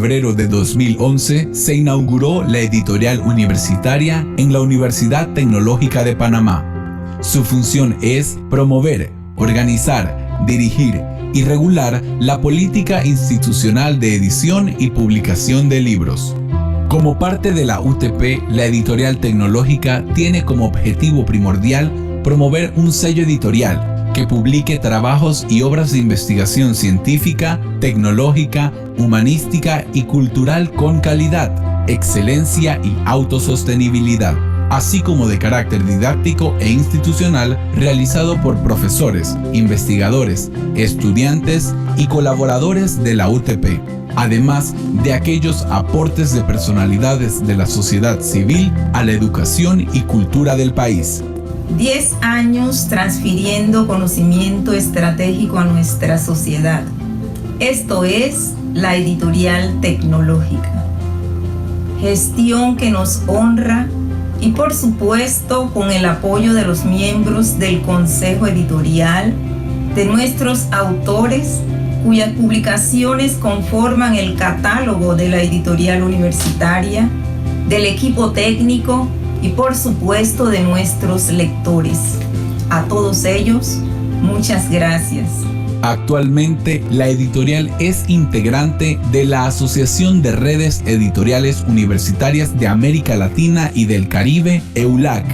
febrero de 2011 se inauguró la editorial universitaria en la Universidad Tecnológica de Panamá. Su función es promover, organizar, dirigir y regular la política institucional de edición y publicación de libros. Como parte de la UTP, la editorial tecnológica tiene como objetivo primordial promover un sello editorial que publique trabajos y obras de investigación científica, tecnológica, humanística y cultural con calidad, excelencia y autosostenibilidad, así como de carácter didáctico e institucional realizado por profesores, investigadores, estudiantes y colaboradores de la UTP, además de aquellos aportes de personalidades de la sociedad civil a la educación y cultura del país. 10 años transfiriendo conocimiento estratégico a nuestra sociedad. Esto es la editorial tecnológica. Gestión que nos honra y por supuesto con el apoyo de los miembros del Consejo Editorial, de nuestros autores cuyas publicaciones conforman el catálogo de la editorial universitaria, del equipo técnico y por supuesto de nuestros lectores. A todos ellos, muchas gracias. Actualmente, la editorial es integrante de la Asociación de Redes Editoriales Universitarias de América Latina y del Caribe, EULAC,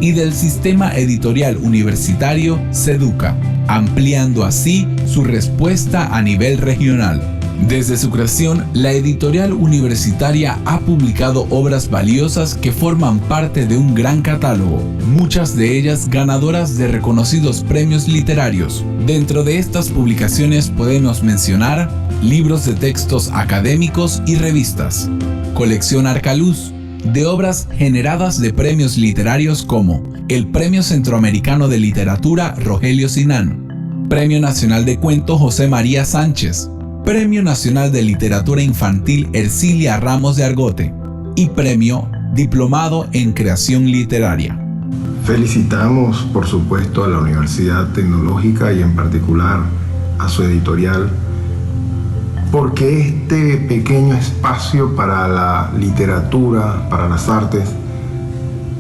y del Sistema Editorial Universitario, SEDUCA, ampliando así su respuesta a nivel regional. Desde su creación, la editorial universitaria ha publicado obras valiosas que forman parte de un gran catálogo, muchas de ellas ganadoras de reconocidos premios literarios. Dentro de estas publicaciones podemos mencionar libros de textos académicos y revistas, colección Arcaluz, de obras generadas de premios literarios como el Premio Centroamericano de Literatura Rogelio Sinán, Premio Nacional de Cuento José María Sánchez, Premio Nacional de Literatura Infantil Ercilia Ramos de Argote y Premio Diplomado en Creación Literaria. Felicitamos, por supuesto, a la Universidad Tecnológica y en particular a su editorial, porque este pequeño espacio para la literatura, para las artes,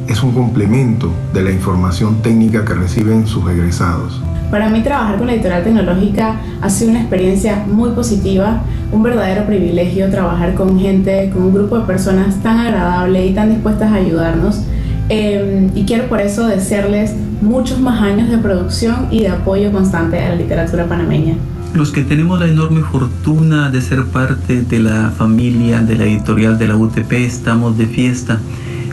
es un complemento de la información técnica que reciben sus egresados. Para mí trabajar con la editorial tecnológica ha sido una experiencia muy positiva, un verdadero privilegio trabajar con gente, con un grupo de personas tan agradable y tan dispuestas a ayudarnos. Y quiero por eso desearles muchos más años de producción y de apoyo constante a la literatura panameña. Los que tenemos la enorme fortuna de ser parte de la familia de la editorial de la UTP estamos de fiesta.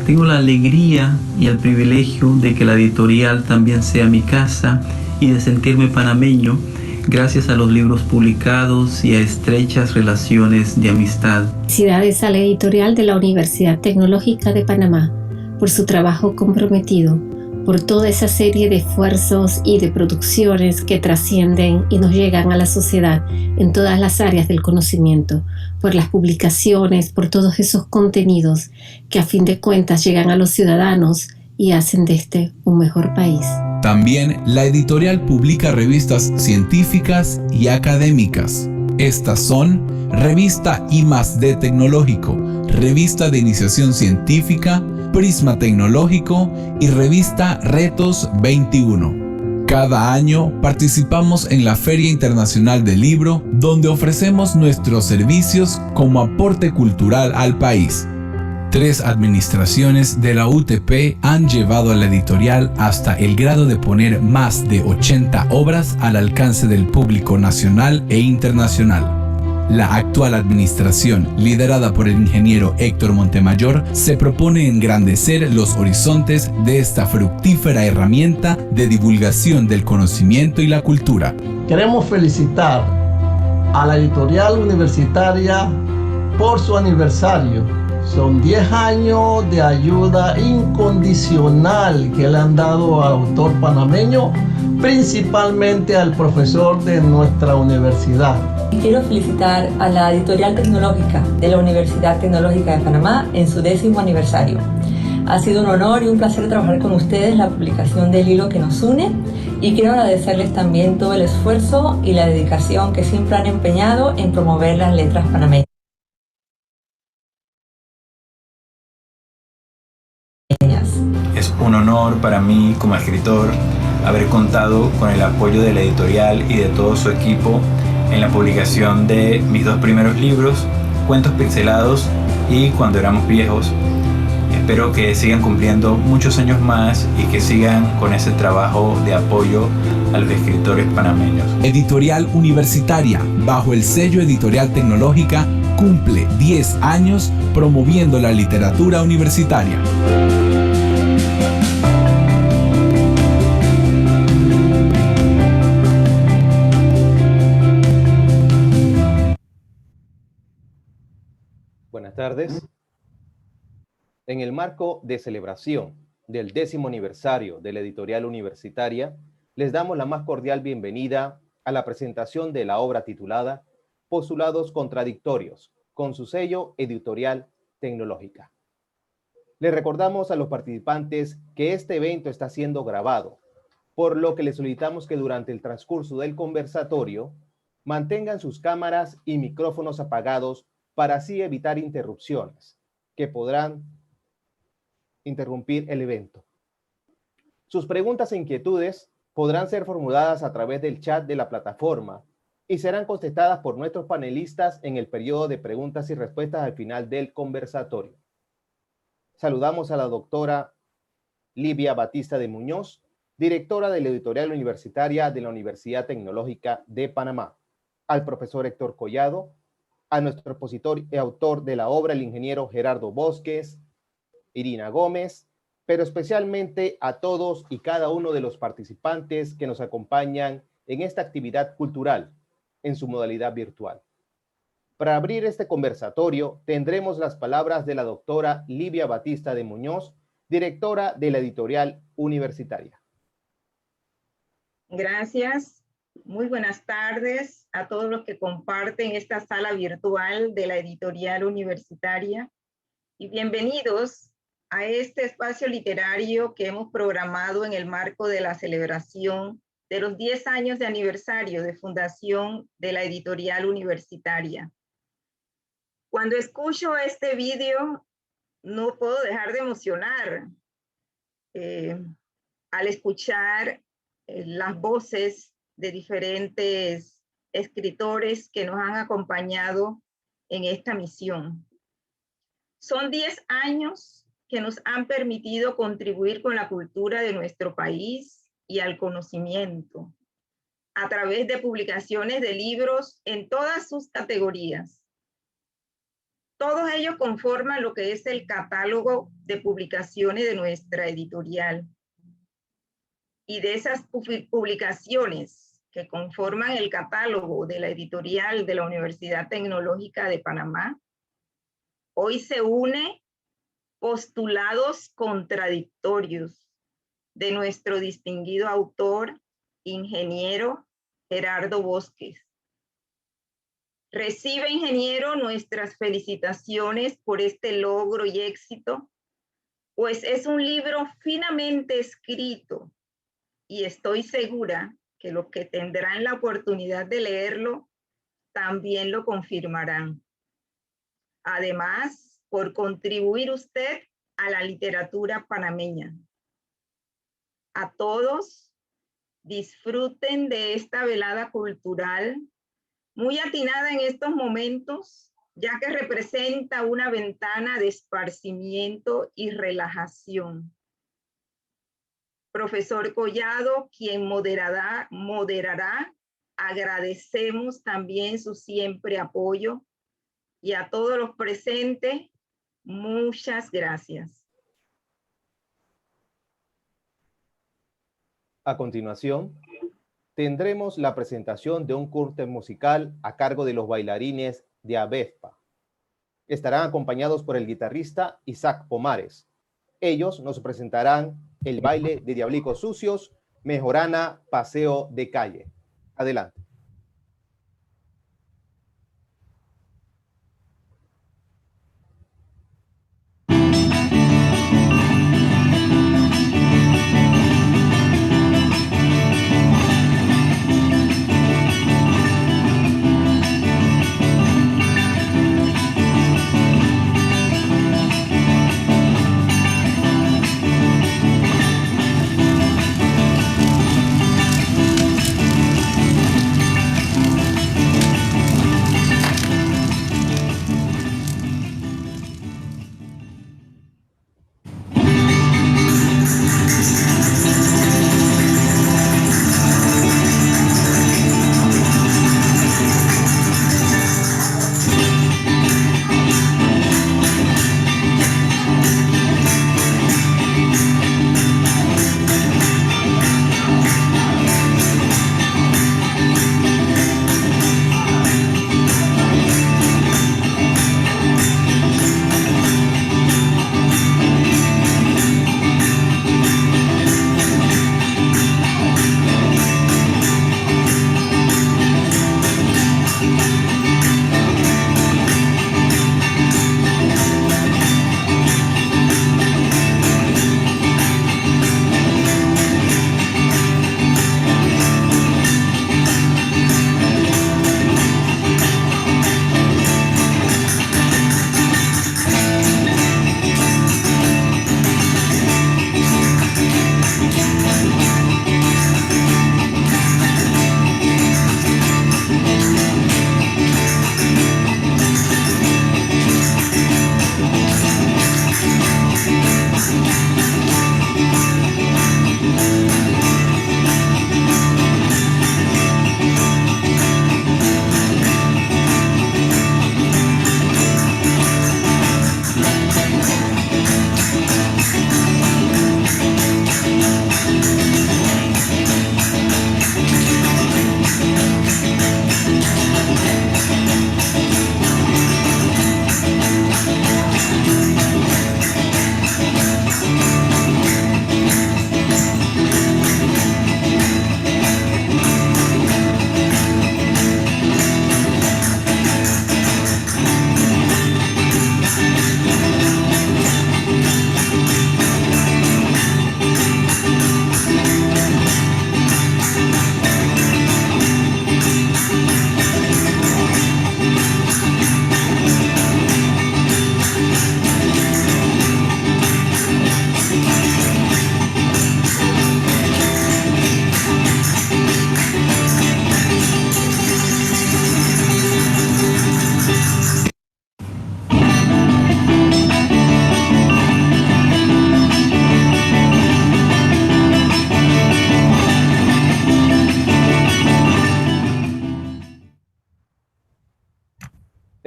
Tengo la alegría y el privilegio de que la editorial también sea mi casa y de sentirme panameño gracias a los libros publicados y a estrechas relaciones de amistad. Felicidades a la editorial de la Universidad Tecnológica de Panamá por su trabajo comprometido, por toda esa serie de esfuerzos y de producciones que trascienden y nos llegan a la sociedad en todas las áreas del conocimiento, por las publicaciones, por todos esos contenidos que a fin de cuentas llegan a los ciudadanos y hacen de este un mejor país. También la editorial publica revistas científicas y académicas. Estas son Revista I+D Tecnológico, Revista de Iniciación Científica, Prisma Tecnológico y Revista Retos 21. Cada año participamos en la Feria Internacional del Libro, donde ofrecemos nuestros servicios como aporte cultural al país. 3 administraciones de la UTP han llevado a la editorial hasta el grado de poner más de 80 obras al alcance del público nacional e internacional. La actual administración, liderada por el ingeniero Héctor Montemayor, se propone engrandecer los horizontes de esta fructífera herramienta de divulgación del conocimiento y la cultura. Queremos felicitar a la editorial universitaria por su aniversario. Son 10 años de ayuda incondicional que le han dado al autor panameño, principalmente al profesor de nuestra universidad. Quiero felicitar a la editorial tecnológica de la Universidad Tecnológica de Panamá en su 10º aniversario. Ha sido un honor y un placer trabajar con ustedes la publicación del hilo que nos une y quiero agradecerles también todo el esfuerzo y la dedicación que siempre han empeñado en promover las letras panameñas. Es un honor para mí como escritor haber contado con el apoyo de la editorial y de todo su equipo en la publicación de mis 2 primeros libros, Cuentos Pixelados y Cuando éramos viejos. Espero que sigan cumpliendo muchos años más y que sigan con ese trabajo de apoyo a los escritores panameños. Editorial Universitaria, bajo el sello Editorial Tecnológica, cumple 10 años promoviendo la literatura universitaria. Buenas tardes. En el marco de celebración del 10º aniversario de la Editorial Universitaria, les damos la más cordial bienvenida a la presentación de la obra titulada Postulados Contradictorios, con su sello Editorial Tecnológica. Les recordamos a los participantes que este evento está siendo grabado, por lo que les solicitamos que durante el transcurso del conversatorio mantengan sus cámaras y micrófonos apagados para así evitar interrupciones que podrán interrumpir el evento. Sus preguntas e inquietudes podrán ser formuladas a través del chat de la plataforma y serán contestadas por nuestros panelistas en el periodo de preguntas y respuestas al final del conversatorio. Saludamos a la doctora Livia Batista de Muñoz, directora de la Editorial Universitaria de la Universidad Tecnológica de Panamá, al profesor Héctor Collado, a nuestro expositor y autor de la obra, el ingeniero Gerardo Bosques, Irina Gómez, pero especialmente a todos y cada uno de los participantes que nos acompañan en esta actividad cultural en su modalidad virtual. Para abrir este conversatorio tendremos las palabras de la doctora Livia Batista de Muñoz, directora de la Editorial Universitaria. Gracias. Muy buenas tardes a todos los que comparten esta sala virtual de la Editorial Universitaria y bienvenidos a este espacio literario que hemos programado en el marco de la celebración de los 10 años de aniversario de fundación de la Editorial Universitaria. Cuando escucho este vídeo, no puedo dejar de emocionar al escuchar las voces de diferentes escritores que nos han acompañado en esta misión. Son 10 años que nos han permitido contribuir con la cultura de nuestro país y al conocimiento, a través de publicaciones de libros en todas sus categorías. Todos ellos conforman lo que es el catálogo de publicaciones de nuestra editorial. Y de esas publicaciones que conforman el catálogo de la editorial de la Universidad Tecnológica de Panamá, hoy se une Postulados Contradictorios de nuestro distinguido autor, ingeniero Gerardo Bosques. Recibe, ingeniero, nuestras felicitaciones por este logro y éxito, pues es un libro finamente escrito y estoy segura que los que tendrán la oportunidad de leerlo también lo confirmarán. Además, por contribuir usted a la literatura panameña. A todos, disfruten de esta velada cultural, muy atinada en estos momentos, ya que representa una ventana de esparcimiento y relajación. Profesor Collado, quien moderará, agradecemos también su siempre apoyo y a todos los presentes, muchas gracias. A continuación, tendremos la presentación de un curso musical a cargo de los bailarines de Avespa. Estarán acompañados por el guitarrista Isaac Pomares. Ellos nos presentarán el baile de Diablicos Sucios, Mejorana, Paseo de Calle. Adelante.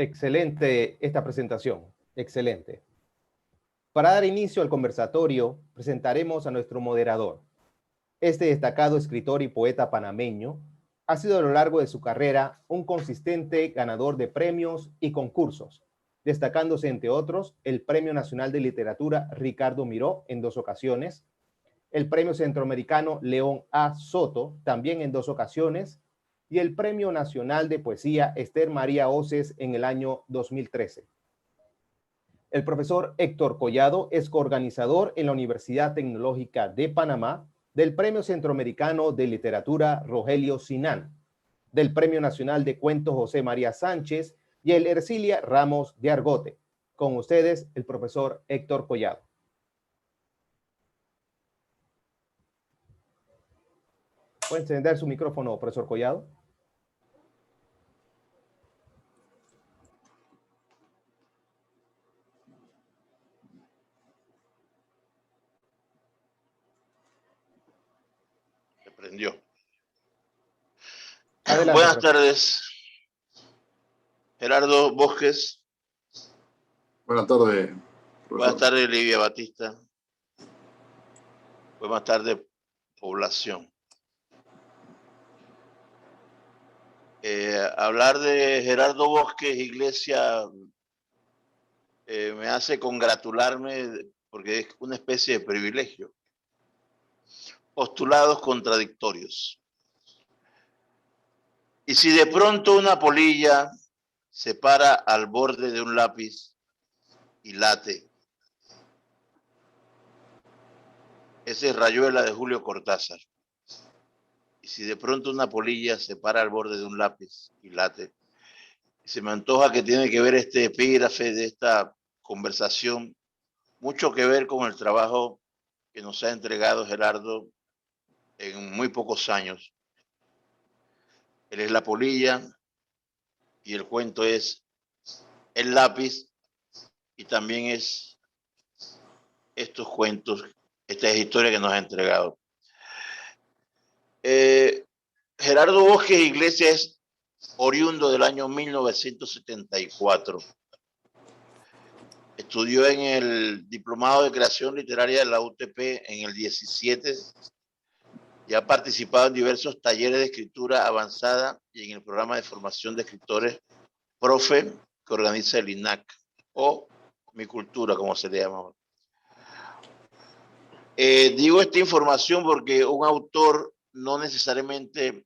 Excelente esta presentación, excelente. Para dar inicio al conversatorio, presentaremos a nuestro moderador. Este destacado escritor y poeta panameño ha sido a lo largo de su carrera un consistente ganador de premios y concursos, destacándose entre otros el Premio Nacional de Literatura Ricardo Miró en 2 ocasiones, el Premio Centroamericano León A. Soto también en 2 ocasiones y el Premio Nacional de Poesía Esther María Oces en el año 2013. El profesor Héctor Collado es coorganizador en la Universidad Tecnológica de Panamá del Premio Centroamericano de Literatura Rogelio Sinan, del Premio Nacional de Cuentos José María Sánchez y el Ercilia Ramos de Argote. Con ustedes, el profesor Héctor Collado. ¿Puede encender su micrófono, profesor Collado? Se prendió. Adelante, Buenas profesor. tardes. Gerardo Bosques. Buenas tardes, profesor. Buenas tardes, Livia Batista. Buenas tardes, población. Hablar de Gerardo Bosques Iglesia me hace congratularme porque es una especie de privilegio. Postulados contradictorios. Y si de pronto una polilla se para al borde de un lápiz y late, esa es Rayuela de Julio Cortázar. Y si de pronto una polilla se para al borde de un lápiz y late, se me antoja que tiene que ver este epígrafe de esta conversación, mucho que ver con el trabajo que nos ha entregado Gerardo en muy pocos años. Él es la polilla y el cuento es el lápiz y también es estos cuentos, esta historia que nos ha entregado. Gerardo Bosques Iglesias es oriundo del año 1974. Estudió en el Diplomado de Creación Literaria de la UTP en el 17 y ha participado en diversos talleres de escritura avanzada y en el programa de formación de escritores Profe que organiza el INAC o Mi Cultura, como se le llama. Digo esta información porque un autor no necesariamente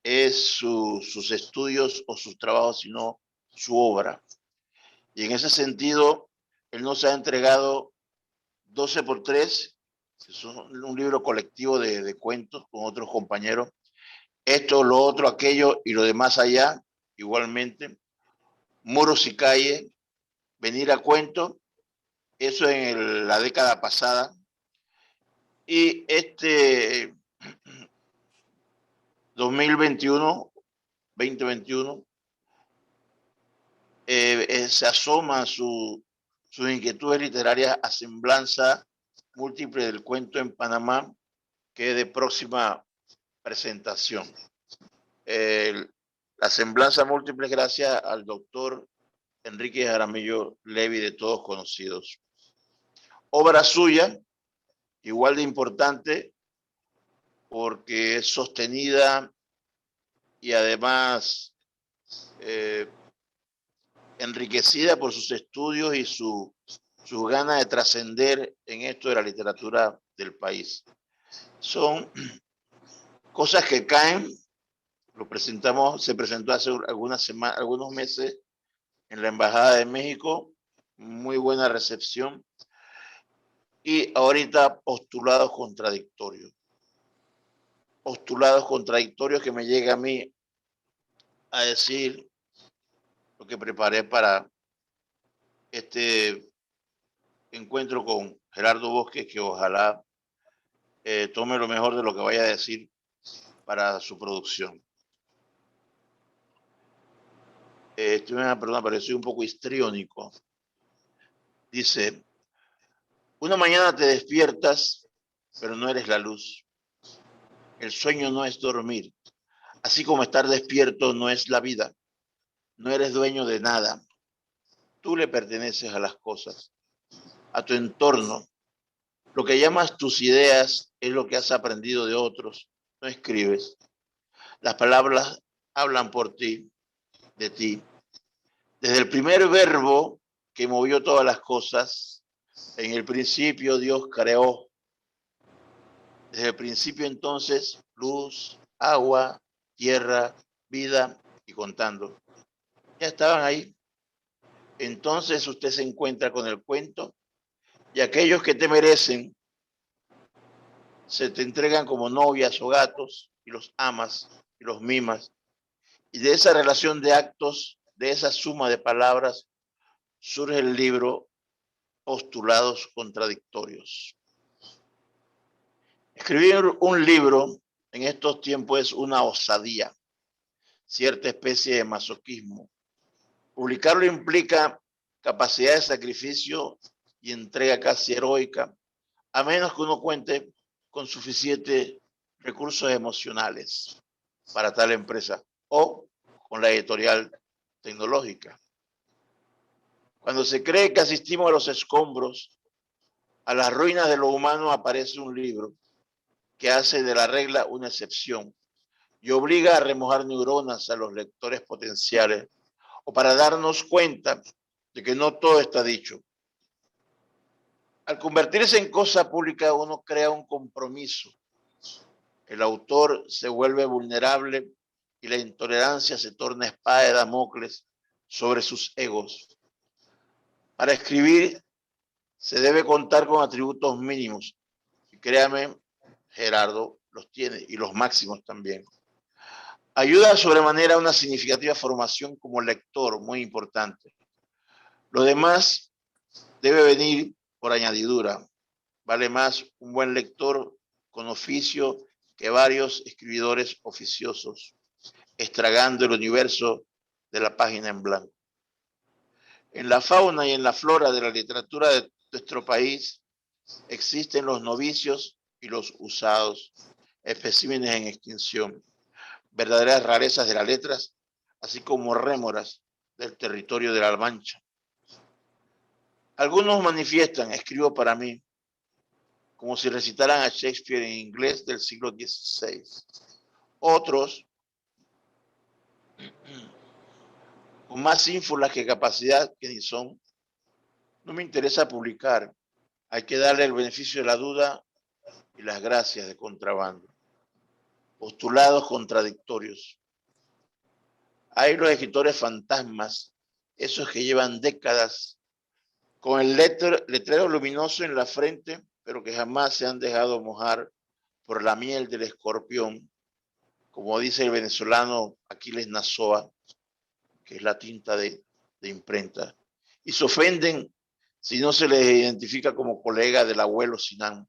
es sus estudios o sus trabajos, sino su obra. Y en ese sentido, él nos ha entregado 12x3, que es un libro colectivo de cuentos con otros compañeros. Esto, lo otro, aquello y lo de más allá, igualmente. Muros y Calle, Venir a Cuento, eso en la década pasada. Y este 2021 se asoma sus inquietudes literarias a Semblanza Múltiple del Cuento en Panamá, que es de próxima presentación. La Semblanza Múltiple es gracias al doctor Enrique Jaramillo Levy, de todos conocidos. Obra suya, igual de importante, porque es sostenida y además enriquecida por sus estudios y sus ganas de trascender en esto de la literatura del país. Son cosas que caen, se presentó hace algunos meses en la Embajada de México, muy buena recepción, y ahorita postulados contradictorios que me llega a mí a decir lo que preparé para este encuentro con Gerardo Bosques, que ojalá tome lo mejor de lo que vaya a decir para su producción. Perdón, pareció un poco histriónico. Dice: una mañana te despiertas, pero no eres la luz. El sueño no es dormir, así como estar despierto no es la vida. no eres dueño de nada. Tú le perteneces a las cosas, a tu entorno. Lo que llamas tus ideas es lo que has aprendido de otros. No escribes. Las palabras hablan por ti, de ti. Desde el primer verbo que movió todas las cosas, en el principio Dios creó. Desde el principio entonces, luz, agua, tierra, vida y contando. Ya estaban ahí. Entonces usted se encuentra con el cuento y aquellos que te merecen se te entregan como novias o gatos y los amas y los mimas. Y de esa relación de actos, de esa suma de palabras, surge el libro Postulados Contradictorios. Escribir un libro en estos tiempos es una osadía, cierta especie de masoquismo. Publicarlo implica capacidad de sacrificio y entrega casi heroica, a menos que uno cuente con suficientes recursos emocionales para tal empresa o con la editorial tecnológica. Cuando se cree que asistimos a los escombros, a las ruinas de lo humano, aparece un libro que hace de la regla una excepción y obliga a remojar neuronas a los lectores potenciales o para darnos cuenta de que no todo está dicho. Al convertirse en cosa pública, uno crea un compromiso. El autor se vuelve vulnerable y la intolerancia se torna espada de Damocles sobre sus egos. Para escribir se debe contar con atributos mínimos. Y créame, Gerardo los tiene, y los máximos también. Ayuda sobremanera a una significativa formación como lector, muy importante. Lo demás debe venir por añadidura. Vale más un buen lector con oficio que varios escribidores oficiosos, estragando el universo de la página en blanco. En la fauna y en la flora de la literatura de nuestro país existen los novicios y los usados, especímenes en extinción, verdaderas rarezas de las letras, así como rémoras del territorio de la Mancha. Algunos manifiestan, escribo para mí, como si recitaran a Shakespeare en inglés del siglo XVI. Otros, con más ínfulas que capacidad que ni son, no me interesa publicar. Hay que darle el beneficio de la duda y las gracias de contrabando. Postulados contradictorios. Hay los escritores fantasmas, esos que llevan décadas con el letrero luminoso en la frente, pero que jamás se han dejado mojar por la miel del escorpión, como dice el venezolano Aquiles Nazoa, que es la tinta de imprenta, y se ofenden si no se les identifica como colega del abuelo Sinan.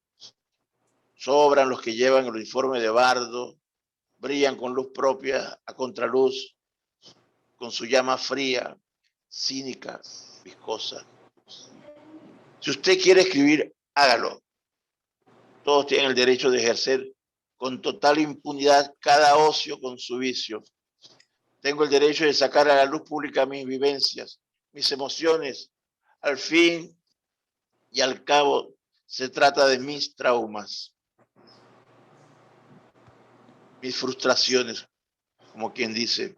Sobran los que llevan el uniforme de bardo, brillan con luz propia, a contraluz, con su llama fría, cínica, viscosa. Si usted quiere escribir, hágalo. Todos tienen el derecho de ejercer con total impunidad cada ocio con su vicio. Tengo el derecho de sacar a la luz pública mis vivencias, mis emociones. Al fin y al cabo, se trata de mis traumas, mis frustraciones, como quien dice,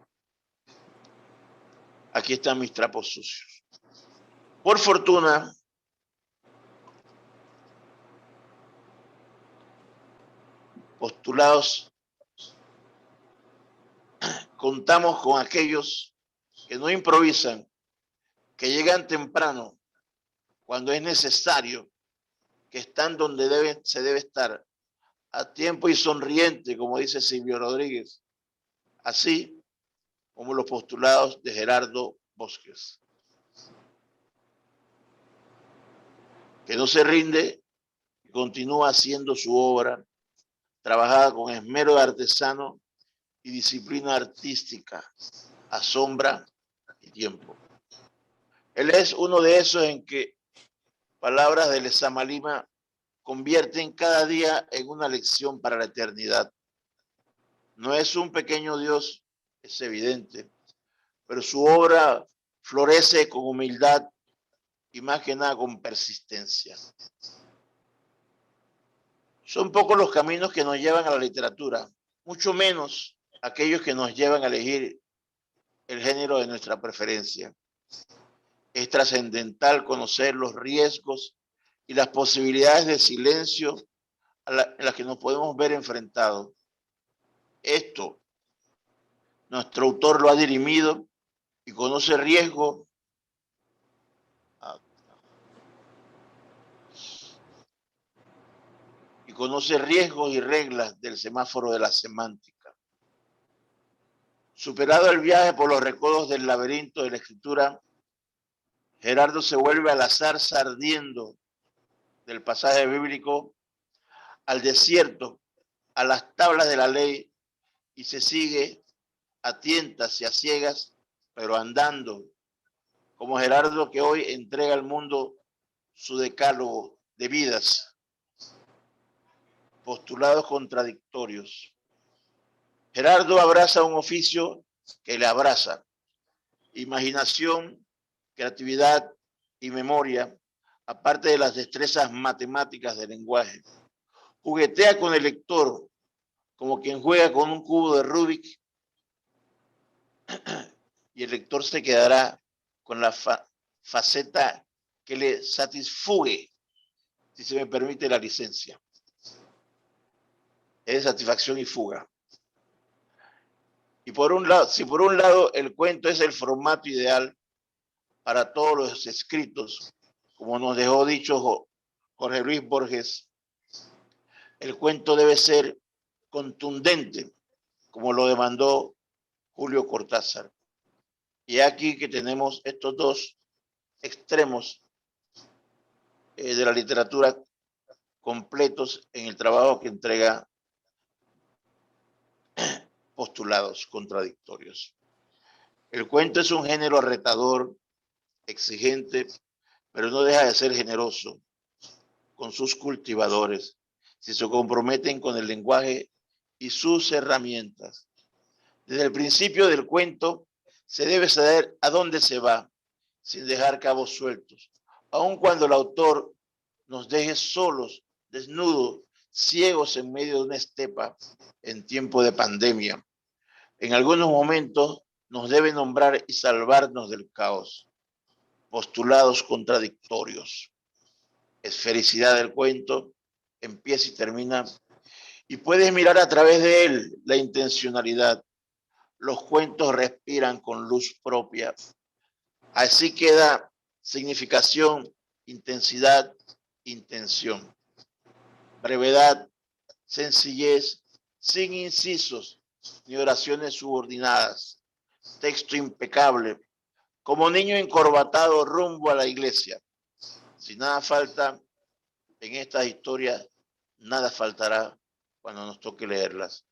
aquí están mis trapos sucios. Por fortuna, postulados, contamos con aquellos que no improvisan, que llegan temprano cuando es necesario, que están donde se debe estar, a tiempo y sonriente, como dice Silvio Rodríguez, así como los postulados de Gerardo Bosques, que no se rinde y continúa haciendo su obra, trabajada con esmero de artesano y disciplina artística, a sombra y tiempo. Él es uno de esos en que palabras de Lezama Lima convierten cada día en una lección para la eternidad. No es un pequeño Dios, es evidente, pero su obra florece con humildad y más que nada con persistencia. Son pocos los caminos que nos llevan a la literatura, mucho menos aquellos que nos llevan a elegir el género de nuestra preferencia. Es trascendental conocer los riesgos y las posibilidades de silencio en las que nos podemos ver enfrentados. Esto, nuestro autor lo ha dirimido y conoce riesgos y reglas del semáforo de la semántica. Superado el viaje por los recodos del laberinto de la escritura, Gerardo se vuelve a la zarza ardiendo del pasaje bíblico, al desierto, a las tablas de la ley, y se sigue a tientas y a ciegas, pero andando, como Gerardo que hoy entrega al mundo su decálogo de vidas, postulados contradictorios. Gerardo abraza un oficio que le abraza: imaginación, creatividad y memoria, aparte de las destrezas matemáticas del lenguaje. Juguetea con el lector como quien juega con un cubo de Rubik, y el lector se quedará con la faceta que le satisfugue, si se me permite la licencia. Es satisfacción y fuga. Y por un lado, si por un lado el cuento es el formato ideal para todos los escritos, como nos dejó dicho Jorge Luis Borges, el cuento debe ser contundente, como lo demandó Julio Cortázar. Y aquí que tenemos estos dos extremos de la literatura completos en el trabajo que entrega Postulados contradictorios. El cuento es un género retador, exigente, pero no deja de ser generoso con sus cultivadores, si se comprometen con el lenguaje y sus herramientas. Desde el principio del cuento se debe saber a dónde se va, sin dejar cabos sueltos, aun cuando el autor nos deje solos, desnudos, ciegos en medio de una estepa en tiempo de pandemia. En algunos momentos nos debe nombrar y salvarnos del caos. Postulados contradictorios. Esfericidad del cuento, empieza y termina, y puedes mirar a través de él la intencionalidad. Los cuentos respiran con luz propia. Así queda significación, intensidad, intención. Brevedad, sencillez, sin incisos ni oraciones subordinadas. Texto impecable, como niño encorbatado rumbo a la iglesia. Si nada falta en estas historias, nada faltará cuando nos toque leerlas.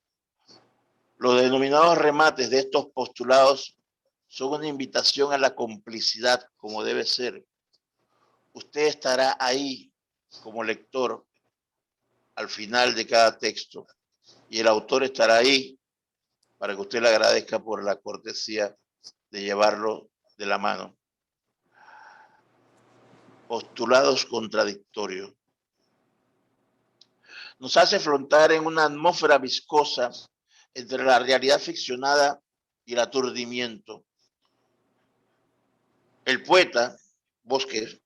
Los denominados remates de estos postulados son una invitación a la complicidad, como debe ser. Usted estará ahí como lector al final de cada texto, y el autor estará ahí para que usted le agradezca por la cortesía de llevarlo de la mano. Postulados contradictorios. Nos hace flotar en una atmósfera viscosa entre la realidad ficcionada y el aturdimiento. El poeta, Bosquet,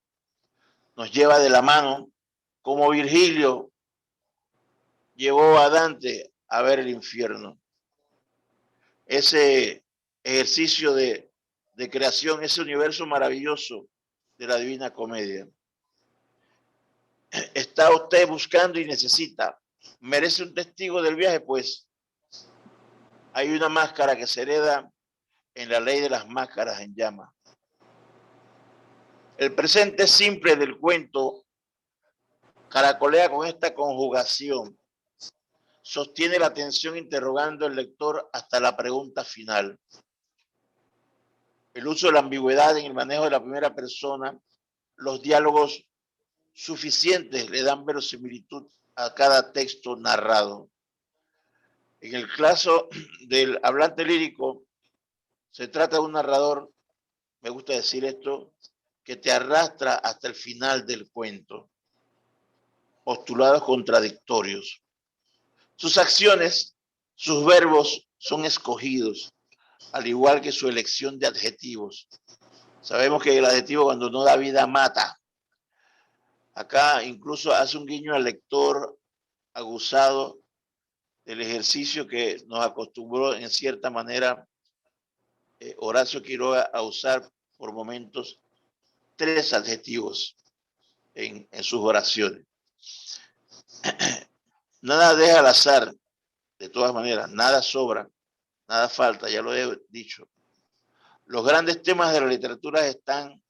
nos lleva de la mano como Virgilio llevó a Dante a ver el infierno. Ese ejercicio de creación, ese universo maravilloso de la Divina Comedia. Está usted buscando y necesita, merece un testigo del viaje, pues hay una máscara que se hereda en la ley de las máscaras en llama. El presente simple del cuento caracolea con esta conjugación. Sostiene la atención interrogando al lector hasta la pregunta final. El uso de la ambigüedad en el manejo de la primera persona, los diálogos suficientes le dan verosimilitud a cada texto narrado. En el caso del hablante lírico, Se trata de un narrador, me gusta decir esto, que te arrastra hasta el final del cuento. Postulados contradictorios. Sus acciones, sus verbos son escogidos, al igual que su elección de adjetivos. Sabemos que el adjetivo cuando no da vida mata. Acá incluso hace un guiño al lector aguzado del ejercicio que nos acostumbró en cierta manera Horacio Quiroga a usar por momentos 3 adjetivos en sus oraciones. Nada deja al azar, de todas maneras, nada sobra, nada falta, ya lo he dicho. Los grandes temas de la literatura están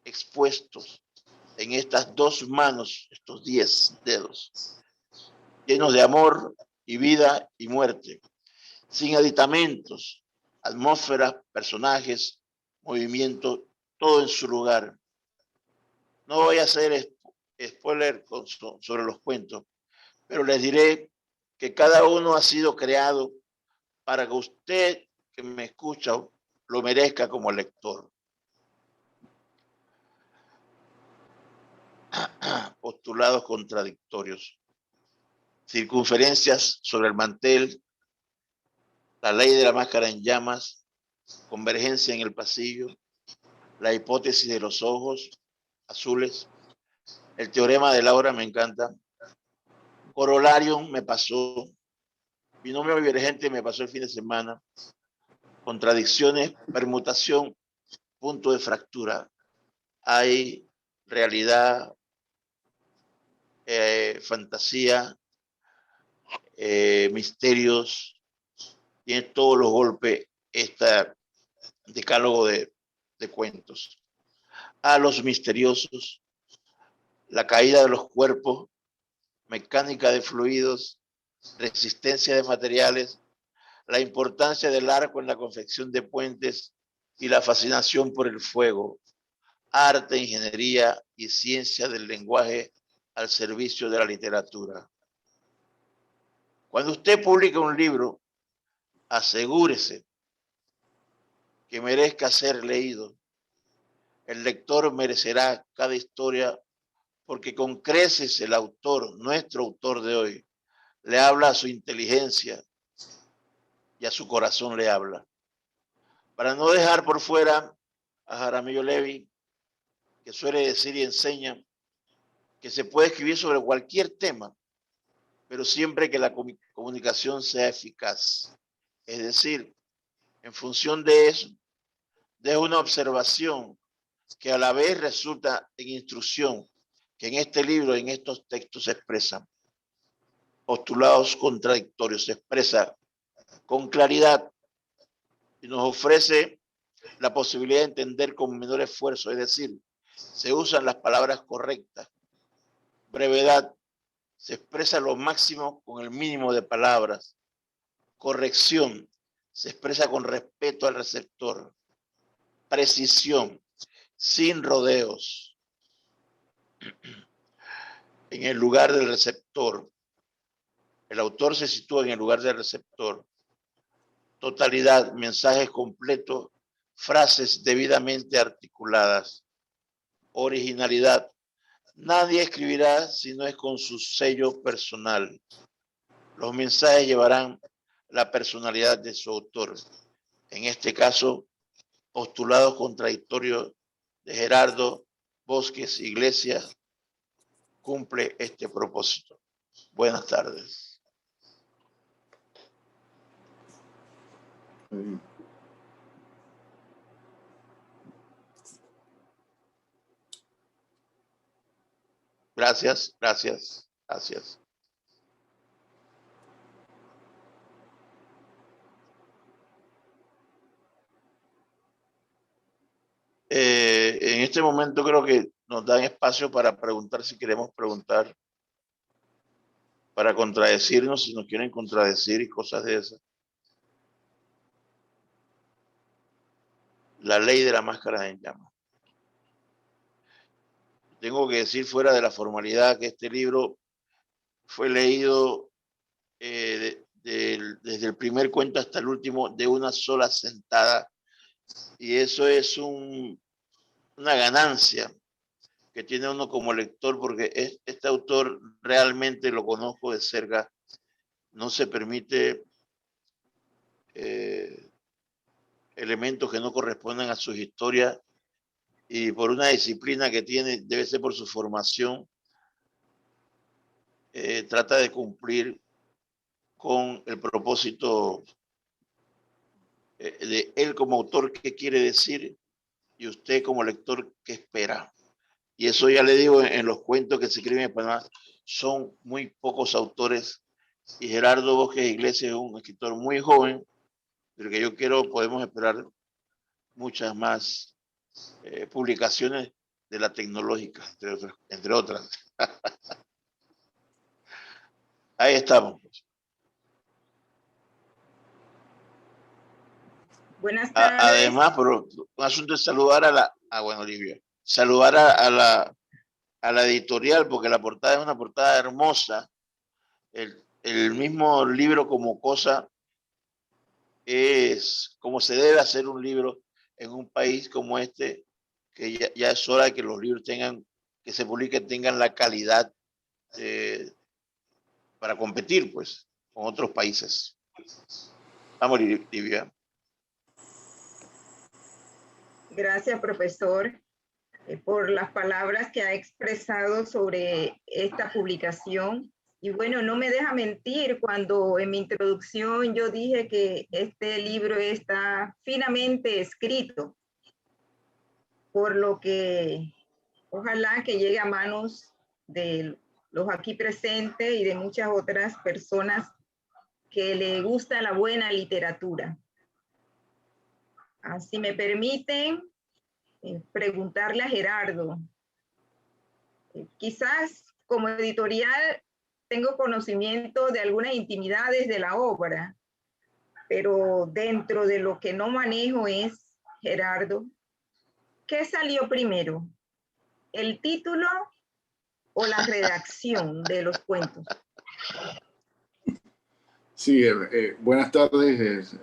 expuestos en estas 2 manos, estos 10 dedos, llenos de amor y vida y muerte, sin aditamentos, atmósferas, personajes, movimiento, todo en su lugar. No voy a hacer spoiler sobre los cuentos, pero les diré que cada uno ha sido creado para que usted que me escucha lo merezca como lector. Postulados contradictorios. Circunferencias sobre el mantel, la ley de la máscara en llamas, convergencia en el pasillo, la hipótesis de los ojos azules, el teorema de Laura me encanta, corolarium me pasó, binomio divergente me pasó el fin de semana, contradicciones, permutación, punto de fractura. Hay realidad, fantasía, misterios, tiene todos los golpes este decálogo de cuentos. A los misteriosos, la caída de los cuerpos, mecánica de fluidos, resistencia de materiales, la importancia del arco en la confección de puentes y la fascinación por el fuego, arte, ingeniería y ciencia del lenguaje al servicio de la literatura. Cuando usted publica un libro, asegúrese que merezca ser leído. El lector merecerá cada historia porque con creces el autor, nuestro autor de hoy, le habla a su inteligencia y a su corazón le habla. Para no dejar por fuera a Jaramillo Levy, que suele decir y enseña que se puede escribir sobre cualquier tema, pero siempre que la comunicación sea eficaz. Es decir, en función de eso, de una observación que a la vez resulta en instrucción, que en este libro, en estos textos se expresan. Postulados contradictorios, se expresa con claridad y nos ofrece la posibilidad de entender con menor esfuerzo, es decir, se usan las palabras correctas. Brevedad, se expresa lo máximo con el mínimo de palabras. Corrección, se expresa con respeto al receptor. Precisión, sin rodeos. En el lugar del receptor. El autor se sitúa en el lugar del receptor. Totalidad, mensajes completos, frases debidamente articuladas. Originalidad, nadie escribirá si no es con su sello personal. Los mensajes llevarán la personalidad de su autor. En este caso, postulados contradictorios de Gerardo Bosques Iglesias cumple este propósito. Buenas tardes. Gracias, gracias, gracias. En este momento creo que nos dan espacio para preguntar si queremos preguntar, para contradecirnos si nos quieren contradecir y cosas de esas. La ley de la máscara en llamas. Tengo que decir fuera de la formalidad que este libro fue leído desde el primer cuento hasta el último de una sola sentada Y eso es una ganancia que tiene uno como lector, porque este autor realmente lo conozco de cerca, no se permite elementos que no corresponden a sus historias, y por una disciplina que tiene, debe ser por su formación, trata de cumplir con el propósito de él como autor, qué quiere decir, y usted como lector, qué espera. Y eso ya le digo, en los cuentos que se escriben en Panamá, son muy pocos autores, y Gerardo Bosques Iglesias es un escritor muy joven, del que yo quiero, podemos esperar muchas más publicaciones de la tecnológica, entre otras. Ahí estamos. Buenas tardes. Además, pero un asunto es saludar bueno, Olivia, saludar a la editorial, porque la portada es una portada hermosa. El mismo libro como cosa es como se debe hacer un libro en un país como este, que ya es hora de que los libros que se publiquen, tengan la calidad para competir, pues, con otros países. Vamos, Livia. Gracias, profesor, por las palabras que ha expresado sobre esta publicación. Y bueno, no me deja mentir cuando en mi introducción yo dije que este libro está finamente escrito, por lo que ojalá que llegue a manos de los aquí presentes y de muchas otras personas que le gusta la buena literatura. Si me permiten preguntarle a Gerardo, quizás como editorial tengo conocimiento de algunas intimidades de la obra, pero dentro de lo que no manejo es, Gerardo, ¿qué salió primero? ¿El título o la redacción de los cuentos? Sí, buenas tardes.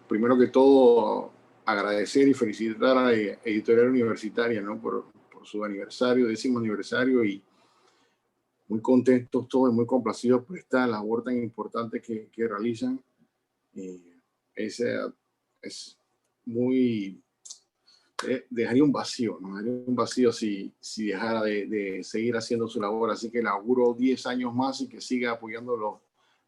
Primero que todo, agradecer y felicitar a la Editorial Universitaria, ¿no? por su aniversario, 10º aniversario, y muy contentos todos y muy complacidos por esta labor tan importante que realizan. Es muy... dejaría un vacío, ¿no? Dejaría un vacío si dejara de seguir haciendo su labor. Así que le auguro 10 años más y que siga apoyando los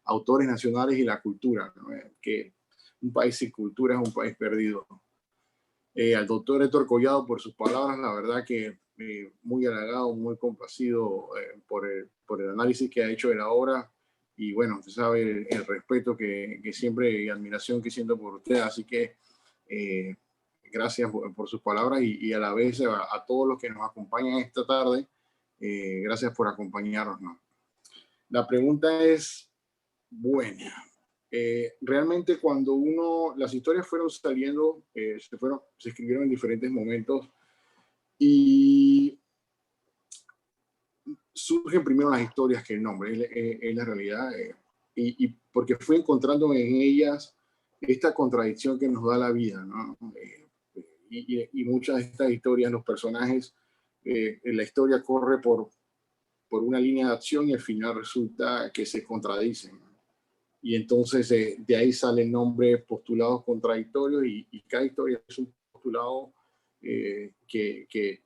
autores nacionales y la cultura, ¿no? Que un país sin cultura es un país perdido. Al doctor Héctor Collado, por sus palabras, la verdad que muy halagado, muy complacido por el análisis que ha hecho de la obra, y bueno, usted sabe el respeto que siempre y admiración que siento por usted, así que gracias por sus palabras, y a la vez a todos los que nos acompañan esta tarde, gracias por acompañarnos, ¿no? La pregunta es buena. Realmente cuando las historias fueron saliendo, se escribieron en diferentes momentos, y surgen primero las historias que el nombre, es la realidad, y porque fui encontrando en ellas esta contradicción que nos da la vida, ¿no? Y muchas de estas historias, los personajes, la historia corre por una línea de acción y al final resulta que se contradicen. Y entonces de ahí sale el nombre postulados contradictorios, y cada historia es un postulado que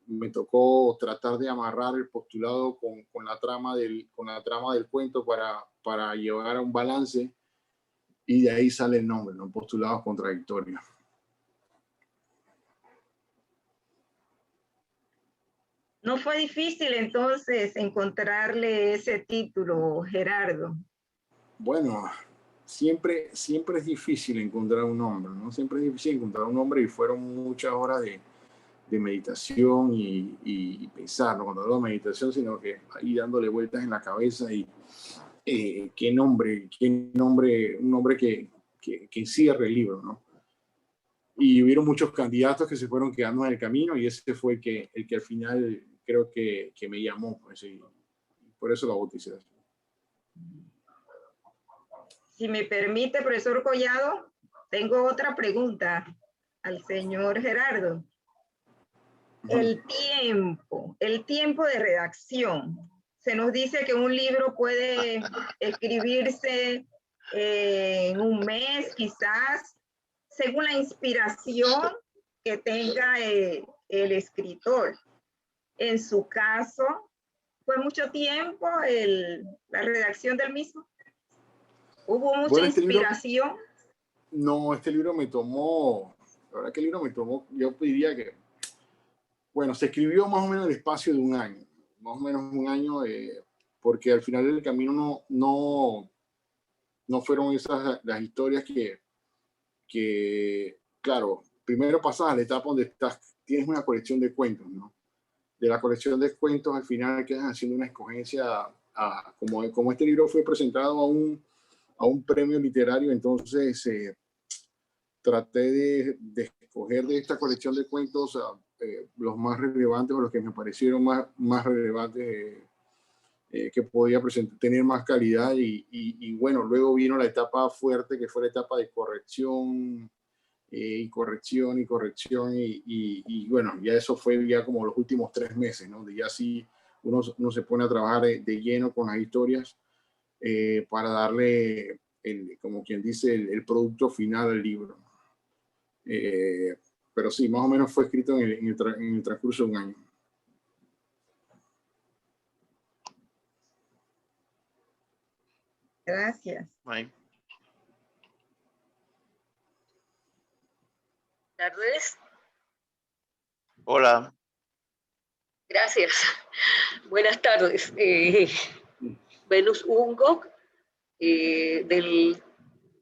me tocó tratar de amarrar el postulado con la trama del cuento para llevar a un balance, y de ahí sale el nombre, ¿no? Postulados contradictorios. ¿No fue difícil entonces encontrarle ese título, Gerardo? Bueno, siempre es difícil encontrar un nombre, ¿no? Siempre es difícil encontrar un nombre, y fueron muchas horas de meditación y pensar, no cuando hablo de meditación, sino que ahí dándole vueltas en la cabeza, y qué nombre, un nombre que encierre el libro, ¿no? Y hubieron muchos candidatos que se fueron quedando en el camino, y ese fue el que al final creo que me llamó, pues, y por eso la bauticé. Si me permite, profesor Collado, tengo otra pregunta al señor Gerardo. El tiempo de redacción. Se nos dice que un libro puede escribirse en un mes, quizás, según la inspiración que tenga el escritor. En su caso, ¿fue mucho tiempo la redacción del mismo? ¿Hubo mucha inspiración? No, este libro me tomó, la verdad que el libro me tomó, yo diría que, bueno, se escribió más o menos el espacio de un año, más o menos un año, porque al final del camino no fueron esas las historias que, claro, primero pasas a la etapa donde tienes una colección de cuentos, ¿no? De la colección de cuentos al final quedas haciendo una escogencia, como este libro fue presentado a un premio literario, entonces traté de escoger de esta colección de cuentos los más relevantes o los que me parecieron más relevantes, que podía tener más calidad y bueno, luego vino la etapa fuerte que fue la etapa de corrección y corrección y bueno, ya eso fue ya como los últimos 3 meses, ¿no? De ya sí uno se pone a trabajar de lleno con las historias para darle, como quien dice, el producto final al libro. Pero sí, más o menos fue escrito en el transcurso de un año. Gracias. Bye. Buenas tardes. Hola. Gracias. Buenas tardes. Venus Ungo, del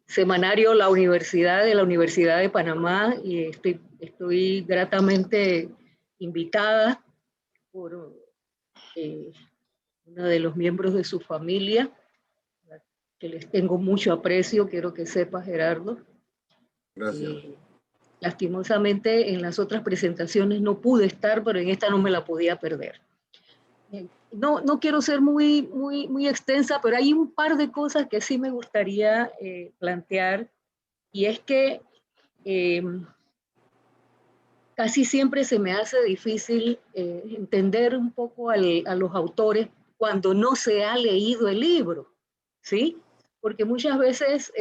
semanario La Universidad de la Universidad de Panamá, y estoy gratamente invitada por uno de los miembros de su familia, que les tengo mucho aprecio, quiero que sepa, Gerardo. Gracias. Lastimosamente en las otras presentaciones no pude estar, pero en esta no me la podía perder. No quiero ser muy extensa, pero hay un par de cosas que sí me gustaría plantear, y es que casi siempre se me hace difícil entender un poco a los autores cuando no se ha leído el libro, ¿sí? Porque muchas veces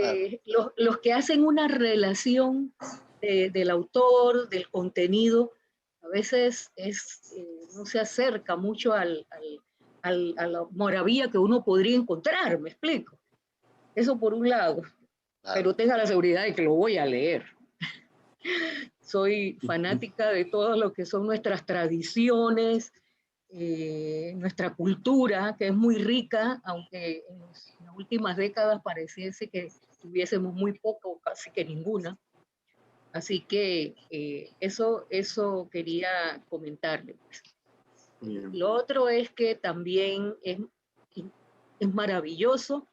los que hacen una relación del autor, del contenido, a veces no se acerca mucho a la maravilla que uno podría encontrar, ¿me explico? Eso por un lado, pero tenga la seguridad de que lo voy a leer. Soy fanática de todo lo que son nuestras tradiciones, nuestra cultura, que es muy rica, aunque en las últimas décadas pareciese que tuviésemos muy poco, casi que ninguna. Así que eso quería comentarle. Lo otro es que también es maravilloso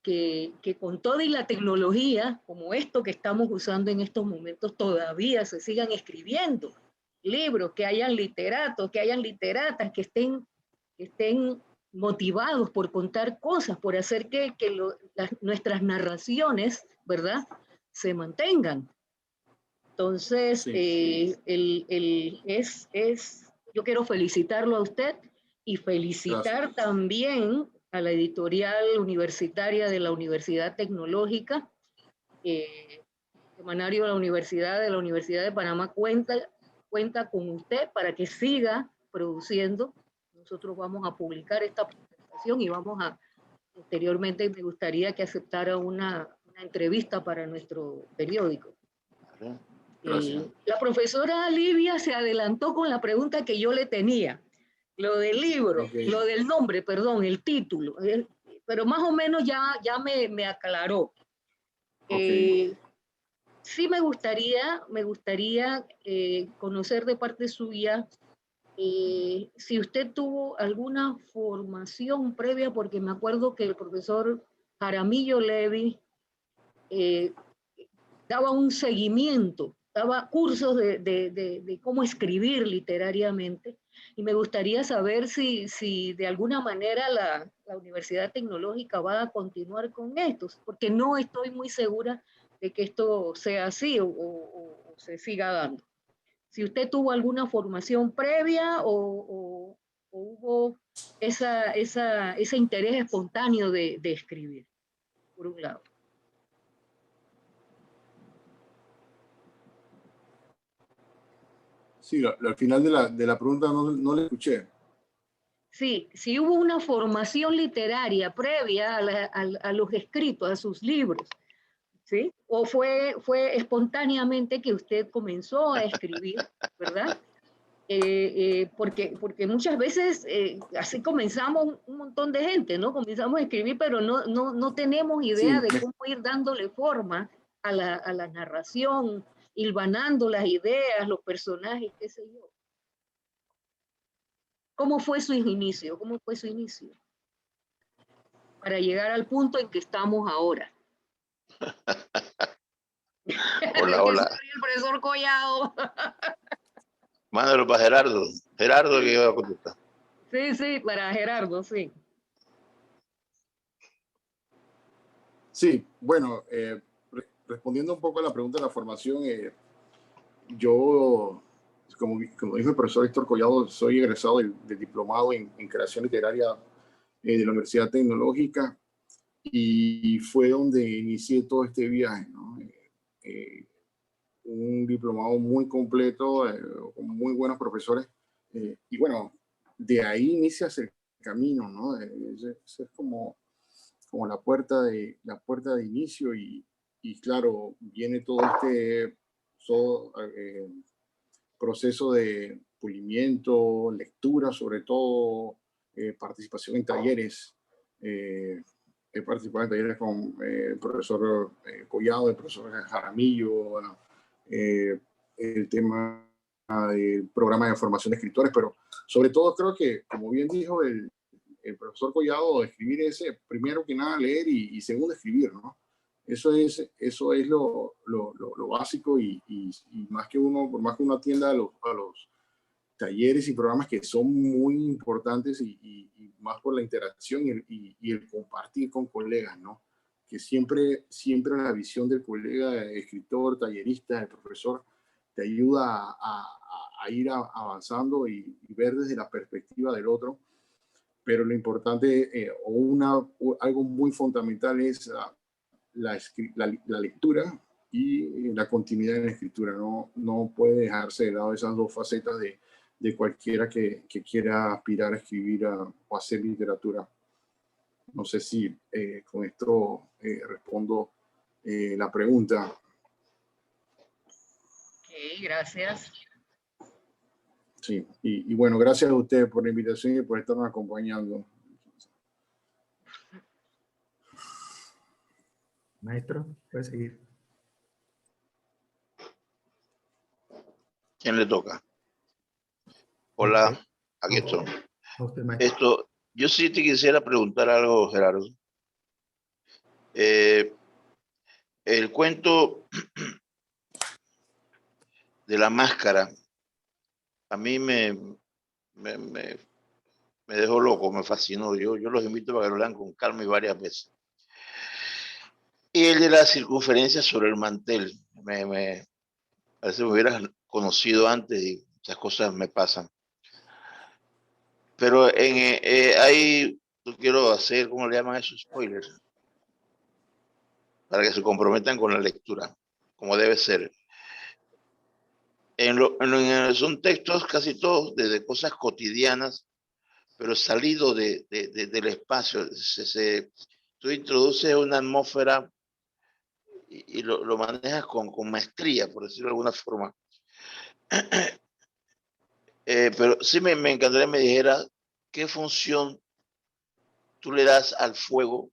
que con toda y la tecnología, como esto que estamos usando en estos momentos, todavía se sigan escribiendo libros, que hayan literatos, que hayan literatas, que estén motivados por contar cosas, por hacer que nuestras narraciones, ¿verdad?, se mantengan. Entonces, sí. Yo quiero felicitarlo a usted y felicitar también a la editorial universitaria de la Universidad Tecnológica. El semanario de la Universidad de Panamá cuenta con usted para que siga produciendo. Nosotros vamos a publicar esta presentación y posteriormente me gustaría que aceptara una entrevista para nuestro periódico. La profesora Livia se adelantó con la pregunta que yo le tenía, lo del libro, lo del nombre, perdón, el título, pero más o menos ya me aclaró. Sí me gustaría conocer de parte suya si usted tuvo alguna formación previa, porque me acuerdo que el profesor Jaramillo Levy daba un seguimiento, daba cursos de cómo escribir literariamente, y me gustaría saber si de alguna manera la Universidad Tecnológica va a continuar con esto, porque no estoy muy segura de que esto sea así, o se siga dando. Si usted tuvo alguna formación previa o hubo ese interés espontáneo de escribir, por un lado. Sí, al final de la pregunta no le escuché. Sí, si hubo una formación literaria previa a los escritos, a sus libros, ¿sí? O fue espontáneamente que usted comenzó a escribir, ¿verdad? Porque muchas veces así comenzamos un montón de gente, ¿no? Comenzamos a escribir, pero no tenemos idea de cómo ir dándole forma a la narración, hilvanando las ideas, los personajes, qué sé yo. ¿Cómo fue su inicio? ¿Cómo fue su inicio? Para llegar al punto en que estamos ahora. Hola, hola. Soy el profesor Collado. Mándalo para Gerardo. Gerardo que iba a contestar. Sí, para Gerardo, sí. Sí, bueno, respondiendo un poco a la pregunta de la formación, yo, como dijo el profesor Héctor Collado, soy egresado del diplomado en creación literaria de la Universidad Tecnológica y fue donde inicié todo este viaje, ¿no? Un diplomado muy completo, con muy buenos profesores, y bueno, de ahí inicias el camino, ¿no? Es como la puerta de inicio y claro, viene todo este proceso de pulimiento, lectura sobre todo, participación en talleres. He participado en talleres con el profesor Collado, el profesor Jaramillo, el tema del programa de formación de escritores, pero sobre todo creo que, como bien dijo el profesor Collado, escribir ese, primero que nada leer y segundo escribir, ¿no? Eso es lo básico y más que por más que uno atienda a los talleres y programas que son muy importantes y más por la interacción y el compartir con colegas, ¿no? Que siempre la visión del colega, escritor, tallerista, el profesor, te ayuda a ir avanzando y ver desde la perspectiva del otro. Pero lo importante algo muy fundamental es la lectura y la continuidad en la escritura. No puede dejarse de lado esas dos facetas de cualquiera que quiera aspirar a escribir o hacer literatura. No sé si con esto respondo la pregunta. Ok, gracias. Sí, y bueno, gracias a ustedes por la invitación y por estarnos acompañando. Maestro, puede seguir. ¿Quién le toca? Hola, aquí estoy. Yo sí te quisiera preguntar algo, Gerardo. El cuento de la máscara a mí me dejó loco, me fascinó. Yo los invito para que lo lean con calma y varias veces. Y el de la circunferencia sobre el mantel, parece que me hubieras conocido antes y muchas cosas me pasan. Pero ahí no quiero hacer, ¿cómo le llaman eso? Spoilers. Para que se comprometan con la lectura, como debe ser. Son textos casi todos de cosas cotidianas, pero salido del espacio. Tú introduces una atmósfera y lo manejas con maestría, por decirlo de alguna forma. Pero sí me encantaría que me dijera qué función tú le das al fuego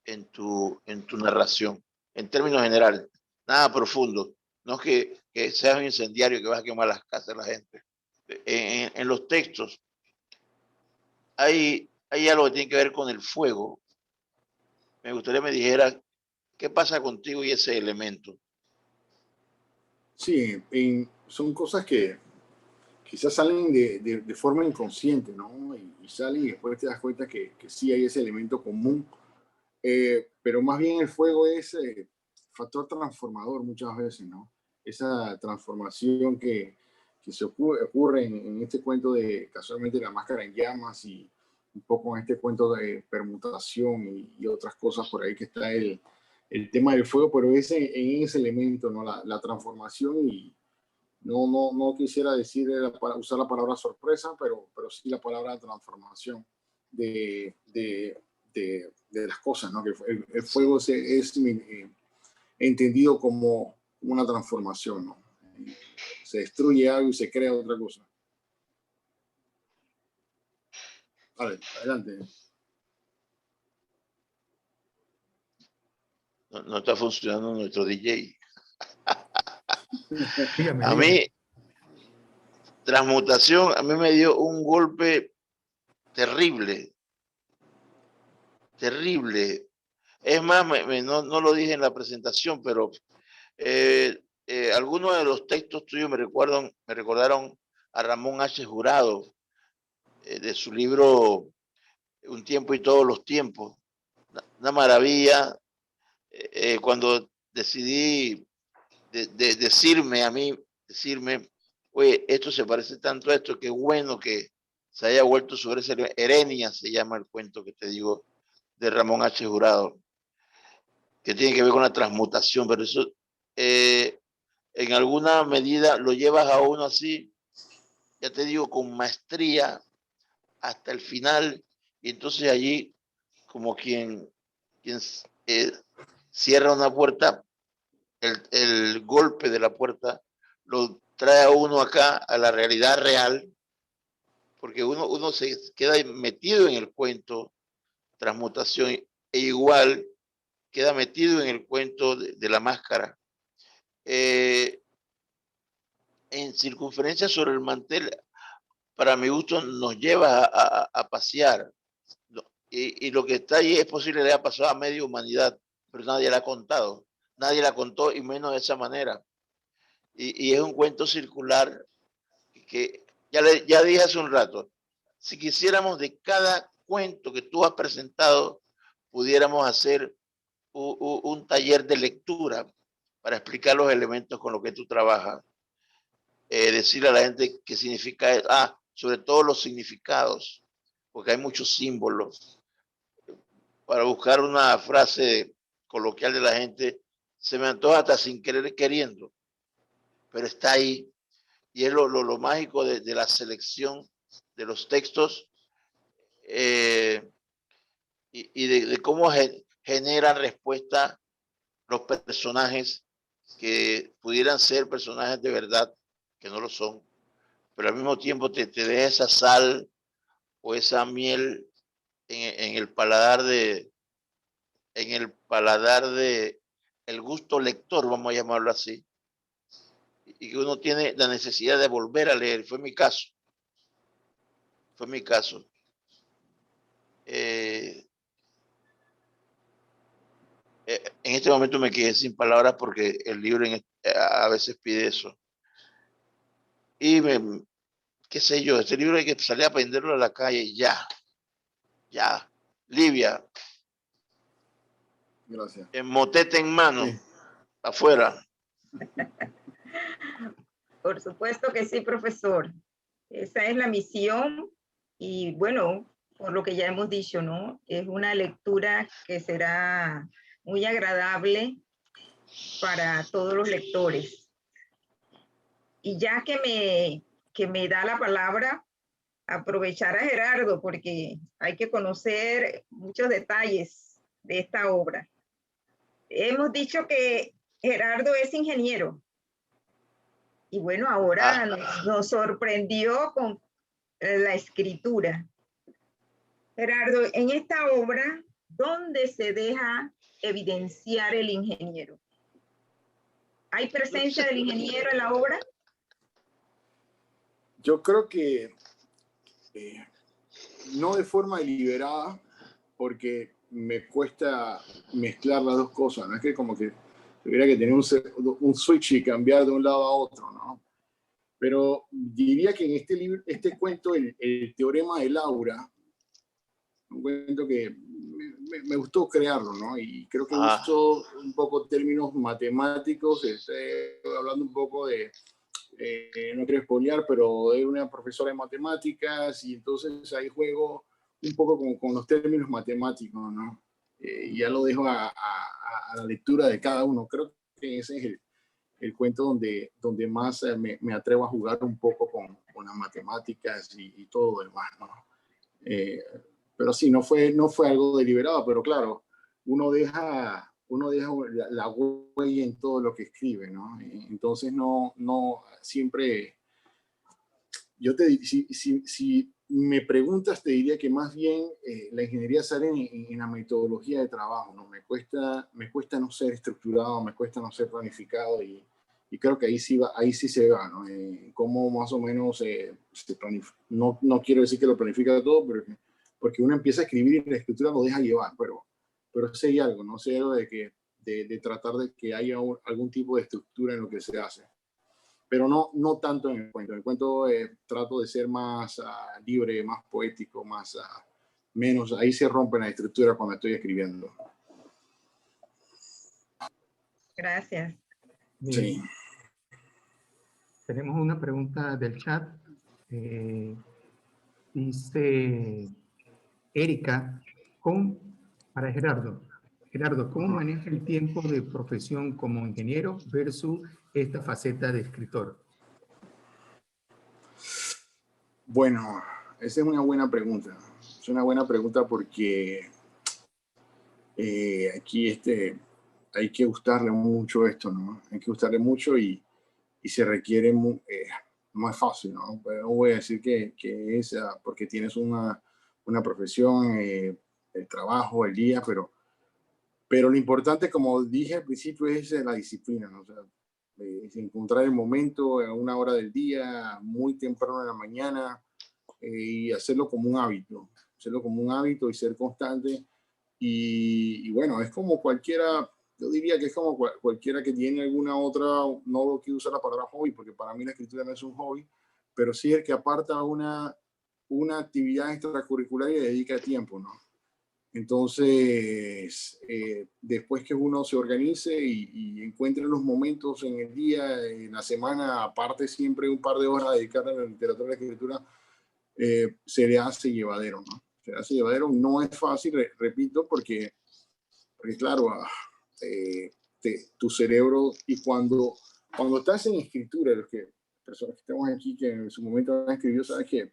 en tu narración, en términos generales, nada profundo. No es que seas un incendiario que vas a quemar las casas de la gente. En los textos hay algo que tiene que ver con el fuego. Me gustaría que me dijera qué pasa contigo y ese elemento. Sí, son cosas que quizás salen de forma inconsciente, ¿no? Y salen y después te das cuenta que sí hay ese elemento común. Pero más bien el fuego es factor transformador muchas veces, ¿no? esa transformación que se ocurre en este cuento de casualmente La máscara en llamas y un poco en este cuento de permutación y otras cosas por ahí que está el tema del fuego, pero en ese elemento, ¿no? La transformación y no quisiera decir usar la palabra sorpresa, pero sí la palabra transformación de las cosas, ¿no? Que el fuego es entendido como una transformación, ¿no? Se destruye algo y se crea otra cosa. Vale, adelante. No está funcionando nuestro DJ. Dígame, A mí, transmutación, a mí me dio un golpe terrible. Terrible. Es más, no lo dije en la presentación, pero algunos de los textos tuyos me recordaron a Ramón H. Jurado, de su libro Un tiempo y todos los tiempos. Una maravilla. Cuando decidí decirme, oye, esto se parece tanto a esto, qué bueno que se haya vuelto sobre ese. Erenia se llama el cuento que te digo, de Ramón H. Jurado, que tiene que ver con la transmutación, pero eso en alguna medida lo llevas a uno así, ya te digo, con maestría hasta el final, y entonces allí, como quien cierra una puerta, el golpe de la puerta lo trae a uno acá, a la realidad real, porque uno se queda metido en el cuento, transmutación, e igual queda metido en el cuento de la máscara. En Circunferencia sobre el mantel, para mi gusto, nos lleva a pasear. Y lo que está ahí es posible que le haya pasado a media humanidad, pero nadie la ha contado. Nadie la contó, y menos de esa manera. Y es un cuento circular que ya dije hace un rato. Si quisiéramos de cada cuento que tú has presentado, pudiéramos hacer un taller de lectura para explicar los elementos con los que tú trabajas. Decirle a la gente qué significa, sobre todo los significados, porque hay muchos símbolos. Para buscar una frase coloquial de la gente, se me antoja hasta sin querer queriendo, pero está ahí. Y es lo mágico de la selección de los textos y de cómo generan respuesta los personajes que pudieran ser personajes de verdad, que no lo son, pero al mismo tiempo te deja esa sal o esa miel en el paladar de el gusto lector, vamos a llamarlo así, y que uno tiene la necesidad de volver a leer. Fue mi caso. En este momento me quedé sin palabras porque el libro a veces pide eso. Y qué sé yo, este libro hay que salir a venderlo a la calle ya. Livia. Gracias. En motete en mano, sí. Afuera. Por supuesto que sí, profesor. Esa es la misión y bueno, por lo que ya hemos dicho, ¿no? Es una lectura que será muy agradable para todos los lectores. Y ya que me da la palabra, aprovechar a Gerardo porque hay que conocer muchos detalles de esta obra. Hemos dicho que Gerardo es ingeniero. Y bueno, ahora nos sorprendió con la escritura. Gerardo, en esta obra, ¿dónde se deja evidenciar el ingeniero? ¿Hay presencia del ingeniero en la obra? Yo creo que no de forma deliberada, porque me cuesta mezclar las dos cosas, no es que como que tuviera que tener un switch y cambiar de un lado a otro, ¿no? Pero diría que en este libro, este cuento, el teorema de Laura, un cuento que me gustó crearlo, ¿no? Y creo que uso un poco términos matemáticos, hablando un poco de, no quiero spoilear, pero es una profesora de matemáticas y entonces ahí juego un poco con los términos matemáticos, ¿no? Y ya lo dejo a la lectura de cada uno. Creo que ese es el cuento donde más me atrevo a jugar un poco con las matemáticas y todo lo demás, ¿no? Pero sí, no fue algo deliberado, pero claro, uno deja la huella en todo lo que escribe, ¿no? Entonces no siempre, si me preguntas, te diría que más bien la ingeniería sale en la metodología de trabajo, ¿no? Me cuesta no ser estructurado, me cuesta no ser planificado y creo que ahí sí se va, ¿no? Cómo más o menos se planifica. No quiero decir que lo planifica todo, pero porque uno empieza a escribir y la escritura lo deja llevar, pero sí hay algo, ¿no? Sí hay algo de tratar de que haya algún tipo de estructura en lo que se hace. Pero no tanto en el cuento. En el cuento trato de ser más libre, más poético, menos. Ahí se rompe la estructura cuando estoy escribiendo. Gracias. Sí. Tenemos una pregunta del chat. Dice Erika, para Gerardo. Gerardo, ¿cómo maneja el tiempo de profesión como ingeniero versus esta faceta de escritor? Bueno, esa es una buena pregunta. Es una buena pregunta porque aquí hay que gustarle mucho esto, ¿no? Hay que gustarle mucho y se requiere, no es fácil, ¿no? Pero no voy a decir que es porque tienes una profesión, el trabajo, el día, pero lo importante, como dije al principio, es la disciplina, ¿no? O sea, es encontrar el momento a una hora del día, muy temprano en la mañana, y hacerlo como un hábito y ser constante. Y bueno, es como cualquiera, yo diría que es como cualquiera que tiene alguna otra, no quiero usar la palabra hobby, porque para mí la escritura no es un hobby, pero sí el que aparta una actividad extracurricular y dedica tiempo, ¿no? Entonces, después que uno se organice y encuentre los momentos en el día, en la semana, aparte siempre un par de horas dedicar a la literatura y la escritura, se le hace llevadero, ¿no? Se le hace llevadero. No es fácil, repito, porque claro, tu cerebro, y cuando estás en escritura, personas que estamos aquí que en su momento han escrito, sabes que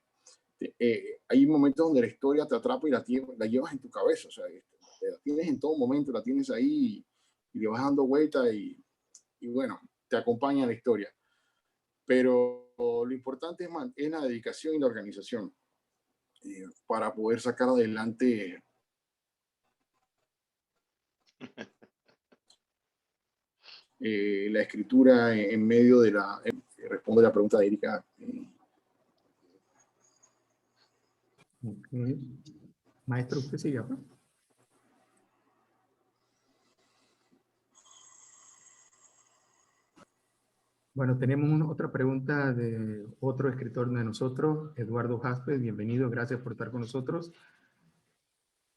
hay momentos donde la historia te atrapa y la llevas en tu cabeza, o sea, la tienes en todo momento, la tienes ahí y le vas dando vuelta y bueno, te acompaña la historia. Pero lo importante es la dedicación y la organización para poder sacar adelante la escritura en medio de responde la pregunta de Erika. Okay. Maestro, ¿usted sigue acá? Bueno, tenemos otra pregunta de otro escritor de nosotros, Eduardo Jasper. Bienvenido, gracias por estar con nosotros.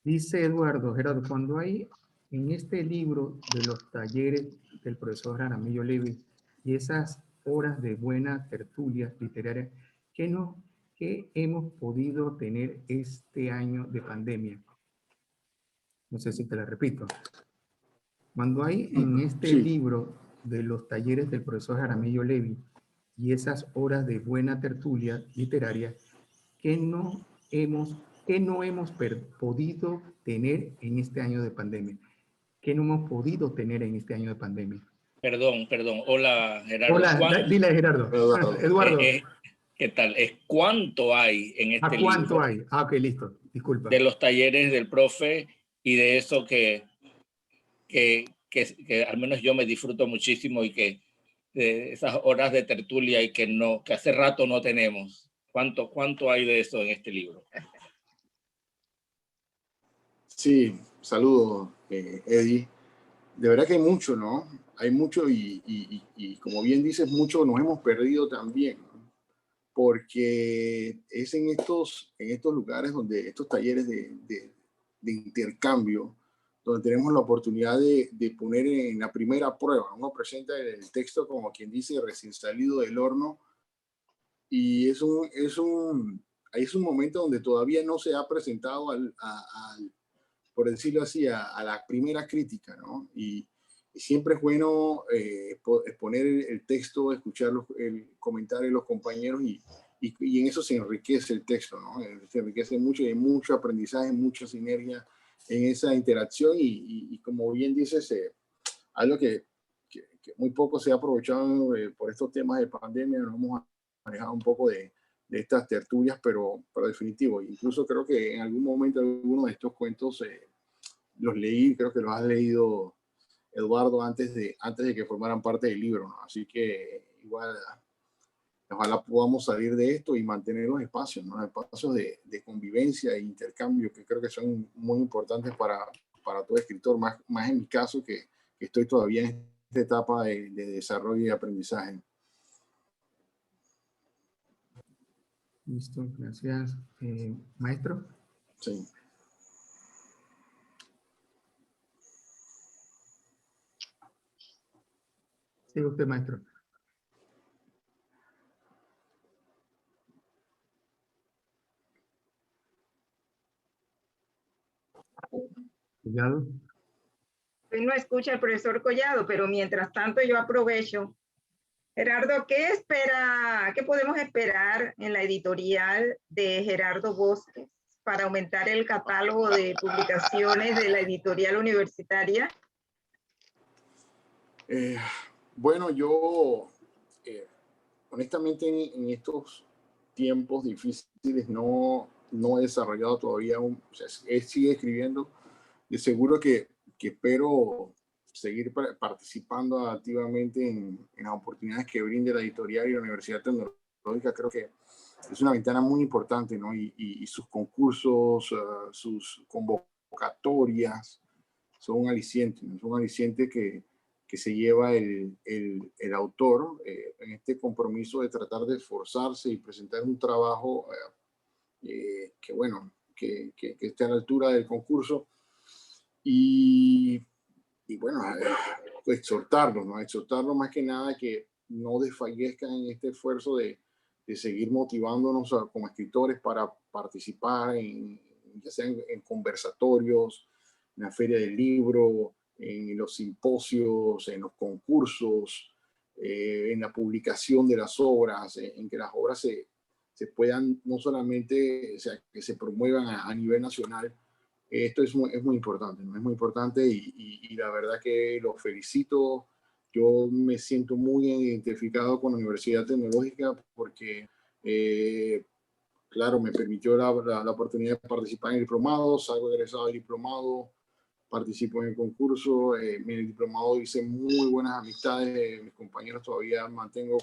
Dice Eduardo, Gerardo, cuando hay en este libro de los talleres del profesor Jaramillo Levy y esas horas de buena tertulia literaria, ¿qué hemos podido tener este año de pandemia? No sé si te la repito. Cuando hay en este libro de los talleres del profesor Jaramillo Levy y esas horas de buena tertulia literaria, ¿qué no hemos podido tener en este año de pandemia? ¿Qué no hemos podido tener en este año de pandemia? Perdón. Hola, Gerardo. Hola, dile Gerardo. Eduardo. ¿Qué tal? Es cuánto hay en este libro. ¿Cuánto hay? Ok, listo. Disculpa. De los talleres del profe y de eso que al menos yo me disfruto muchísimo y que de esas horas de tertulia y que hace rato no tenemos. ¿Cuánto hay de eso en este libro? Sí, saludos, Eddie. De verdad que hay mucho, ¿no? Hay mucho y como bien dices, mucho nos hemos perdido también, ¿no? Porque es en estos lugares donde estos talleres de intercambio, donde tenemos la oportunidad de poner en la primera prueba. Uno presenta el texto como quien dice recién salido del horno, y es un momento donde todavía no se ha presentado por decirlo así, a la primera crítica, ¿no? Y siempre es bueno exponer el texto, escuchar el comentario de los compañeros y en eso se enriquece el texto, ¿no? Se enriquece mucho y hay mucho aprendizaje, mucha sinergia en esa interacción y como bien dices, algo que muy poco se ha aprovechado por estos temas de pandemia. Nos hemos manejado un poco de estas tertulias, pero definitivo. Incluso creo que en algún momento algunos de estos cuentos los leí, creo que los has leído, Eduardo, antes de que formaran parte del libro, ¿no? Así que igual, ojalá podamos salir de esto y mantener los espacios, ¿no? Espacios de convivencia e intercambio, que creo que son muy importantes para todo escritor, más en mi caso, que estoy todavía en esta etapa de desarrollo y aprendizaje. Listo, gracias. Maestro. Sí. Sí, usted, maestro. Collado. Usted no escucha al profesor Collado, pero mientras tanto yo aprovecho. Gerardo, ¿qué podemos esperar en la editorial de Gerardo Bosques para aumentar el catálogo de publicaciones de la editorial universitaria? Bueno, yo honestamente en estos tiempos difíciles no he desarrollado todavía sigue escribiendo. De seguro que espero seguir participando activamente en las oportunidades que brinde la editorial y la Universidad Tecnológica. Creo que es una ventana muy importante, ¿no? Y sus concursos, sus convocatorias son un aliciente, ¿no? Son un aliciente que se lleva el autor en este compromiso de tratar de esforzarse y presentar un trabajo que esté a la altura del concurso. Y bueno, exhortarlos, ¿no? Exhortarlos más que nada que no desfallezcan en este esfuerzo de seguir motivándonos como escritores para participar ya sea en conversatorios, en la feria del libro, en los simposios, en los concursos, en la publicación de las obras, en que las obras se puedan no solamente, o sea, que se promuevan a nivel nacional. Esto es muy importante, ¿no? Es muy importante y la verdad que los felicito. Yo me siento muy identificado con la Universidad Tecnológica porque, claro, me permitió la oportunidad de participar en el diplomado, salgo egresado del diplomado, participo en el concurso, en el diplomado hice muy buenas amistades, mis compañeros todavía mantengo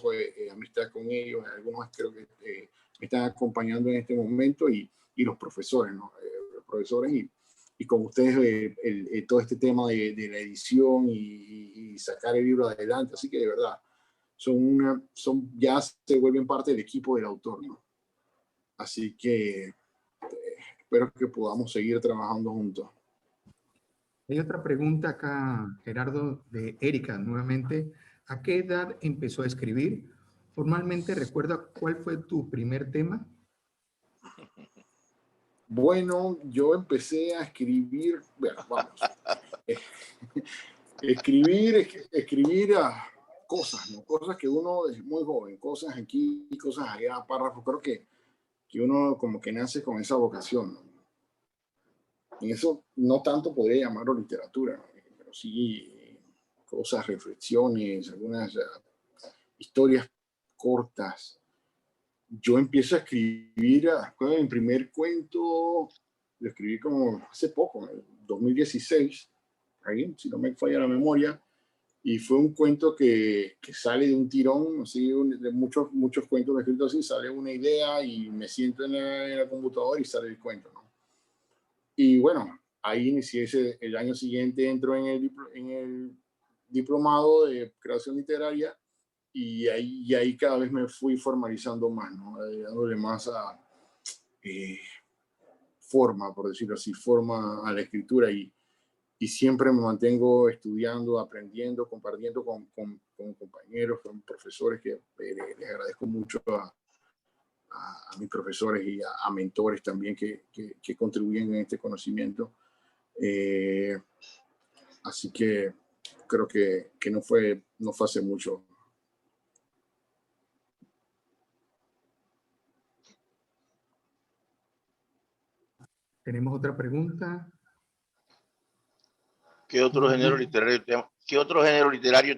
amistad con ellos, algunos creo que me están acompañando en este momento y los profesores, ¿no? Los profesores y con ustedes todo este tema de la edición y sacar el libro adelante, así que de verdad ya se vuelven parte del equipo del autor, ¿no? Así que espero que podamos seguir trabajando juntos. Hay otra pregunta acá, Gerardo, de Erika, nuevamente. ¿A qué edad empezó a escribir? Formalmente, ¿recuerda cuál fue tu primer tema? Bueno, yo empecé a escribir, bueno, vamos, escribir cosas, ¿no? Cosas que uno es muy joven, cosas aquí, cosas allá, párrafos. Creo que uno como que nace con esa vocación, ¿no? Y eso no tanto podría llamarlo literatura, ¿no? Pero sí cosas, reflexiones, algunas historias cortas. Yo empiezo a escribir, mi primer cuento lo escribí como hace poco, en 2016, ahí, si no me falla la memoria, y fue un cuento que sale de un tirón, así, de muchos cuentos escritos así, sale una idea y me siento en la computadora y sale el cuento, ¿no? Y bueno, ahí inicié el año siguiente, entro en el diplomado de creación literaria y ahí cada vez me fui formalizando más, ¿no? Dándole más forma, por decirlo así, forma a la escritura y siempre me mantengo estudiando, aprendiendo, compartiendo con compañeros, con profesores que les agradezco mucho a mis profesores y a mentores también que contribuyen en este conocimiento. Así que creo que no fue hace mucho. Tenemos otra pregunta. ¿Qué otro género literario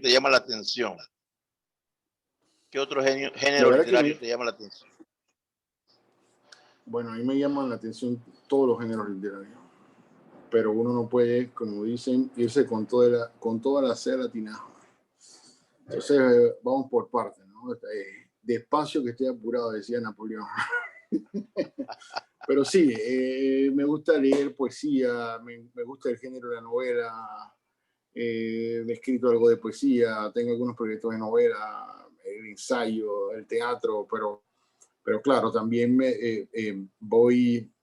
te llama la atención? ¿Qué otro género literario te llama la atención? Bueno, a mí me llaman la atención todos los géneros literarios, pero uno no puede, como dicen, irse con toda la seda tinaja. Entonces, vamos por partes, ¿no? Despacio que estoy apurado, decía Napoleón. Pero sí, me gusta leer poesía, me gusta el género de la novela, he escrito algo de poesía, tengo algunos proyectos de novela, el ensayo, el teatro, pero claro, también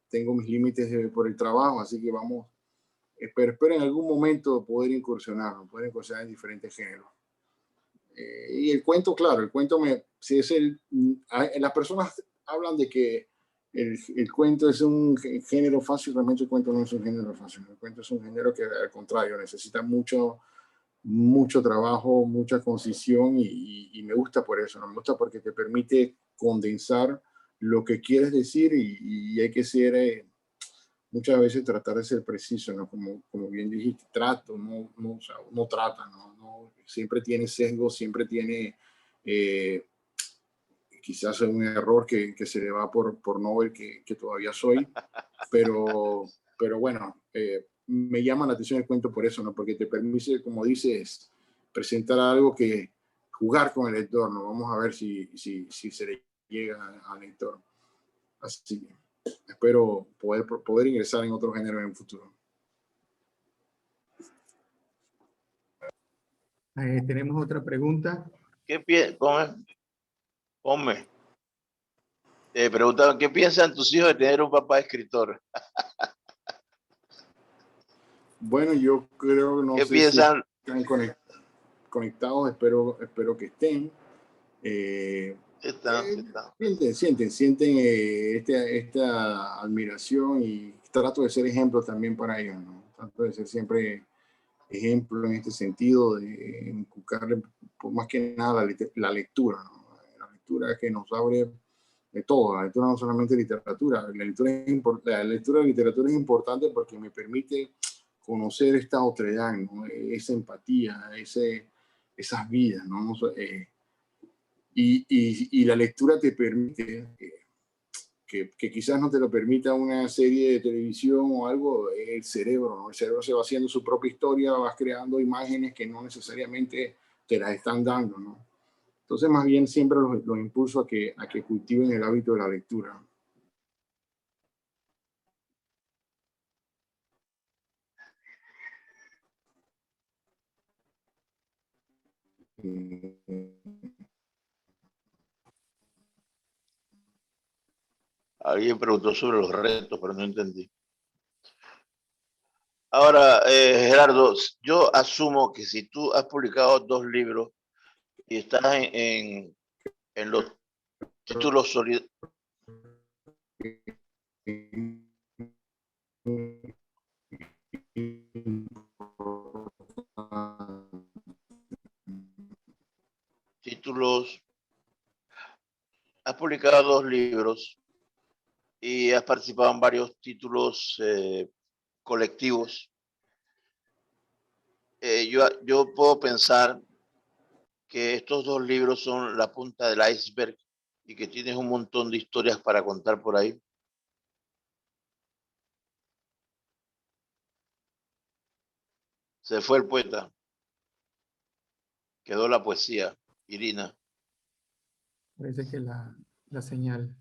tengo mis límites por el trabajo, así que espero en algún momento poder incursionar en diferentes géneros. Y el cuento, claro, las personas hablan de que el cuento es un género fácil, realmente el cuento no es un género fácil, el cuento es un género que al contrario necesita mucho trabajo, mucha concisión y me gusta por eso, ¿no? Me gusta porque te permite condensar lo que quieres decir y hay que ser, muchas veces tratar de ser preciso, ¿no? Como bien dijiste, no trata, ¿no? Siempre tiene sesgo, siempre tiene quizás un error que se le va por no ver que todavía soy, pero bueno, me llama la atención el cuento por eso, ¿no? Porque te permite, como dices, presentar algo jugar con el lector, ¿no? Vamos a ver si se le llega al lector. Así que espero poder ingresar en otro género en el futuro. Tenemos otra pregunta. Ponme. Preguntaban, ¿qué piensan tus hijos de tener un papá escritor? Bueno, yo creo que no ¿Qué sé piensan? Si están conectados, espero que estén. Sienten esta admiración y trato de ser ejemplo también para ellos, ¿no? Trato de ser siempre ejemplo en este sentido, de inculcarle más que nada la lectura, ¿no? La lectura que nos abre de todo. La lectura no solamente literatura, la lectura de literatura es importante porque me permite conocer esta otredad, ¿no? Esa empatía, esas vidas, ¿no? Y la lectura te permite, que quizás no te lo permita una serie de televisión o algo, el cerebro, ¿no? El cerebro se va haciendo su propia historia, vas creando imágenes que no necesariamente te las están dando, ¿no? Entonces, más bien siempre los impulso a que cultiven el hábito de la lectura. Alguien preguntó sobre los retos, pero no entendí. Ahora, Gerardo, yo asumo que si tú has publicado 2 libros y estás en los títulos has publicado 2 libros y has participado en varios títulos colectivos. Yo puedo pensar que estos 2 libros son la punta del iceberg y que tienes un montón de historias para contar por ahí. Se fue el poeta. Quedó la poesía. Irina. Parece que la señal.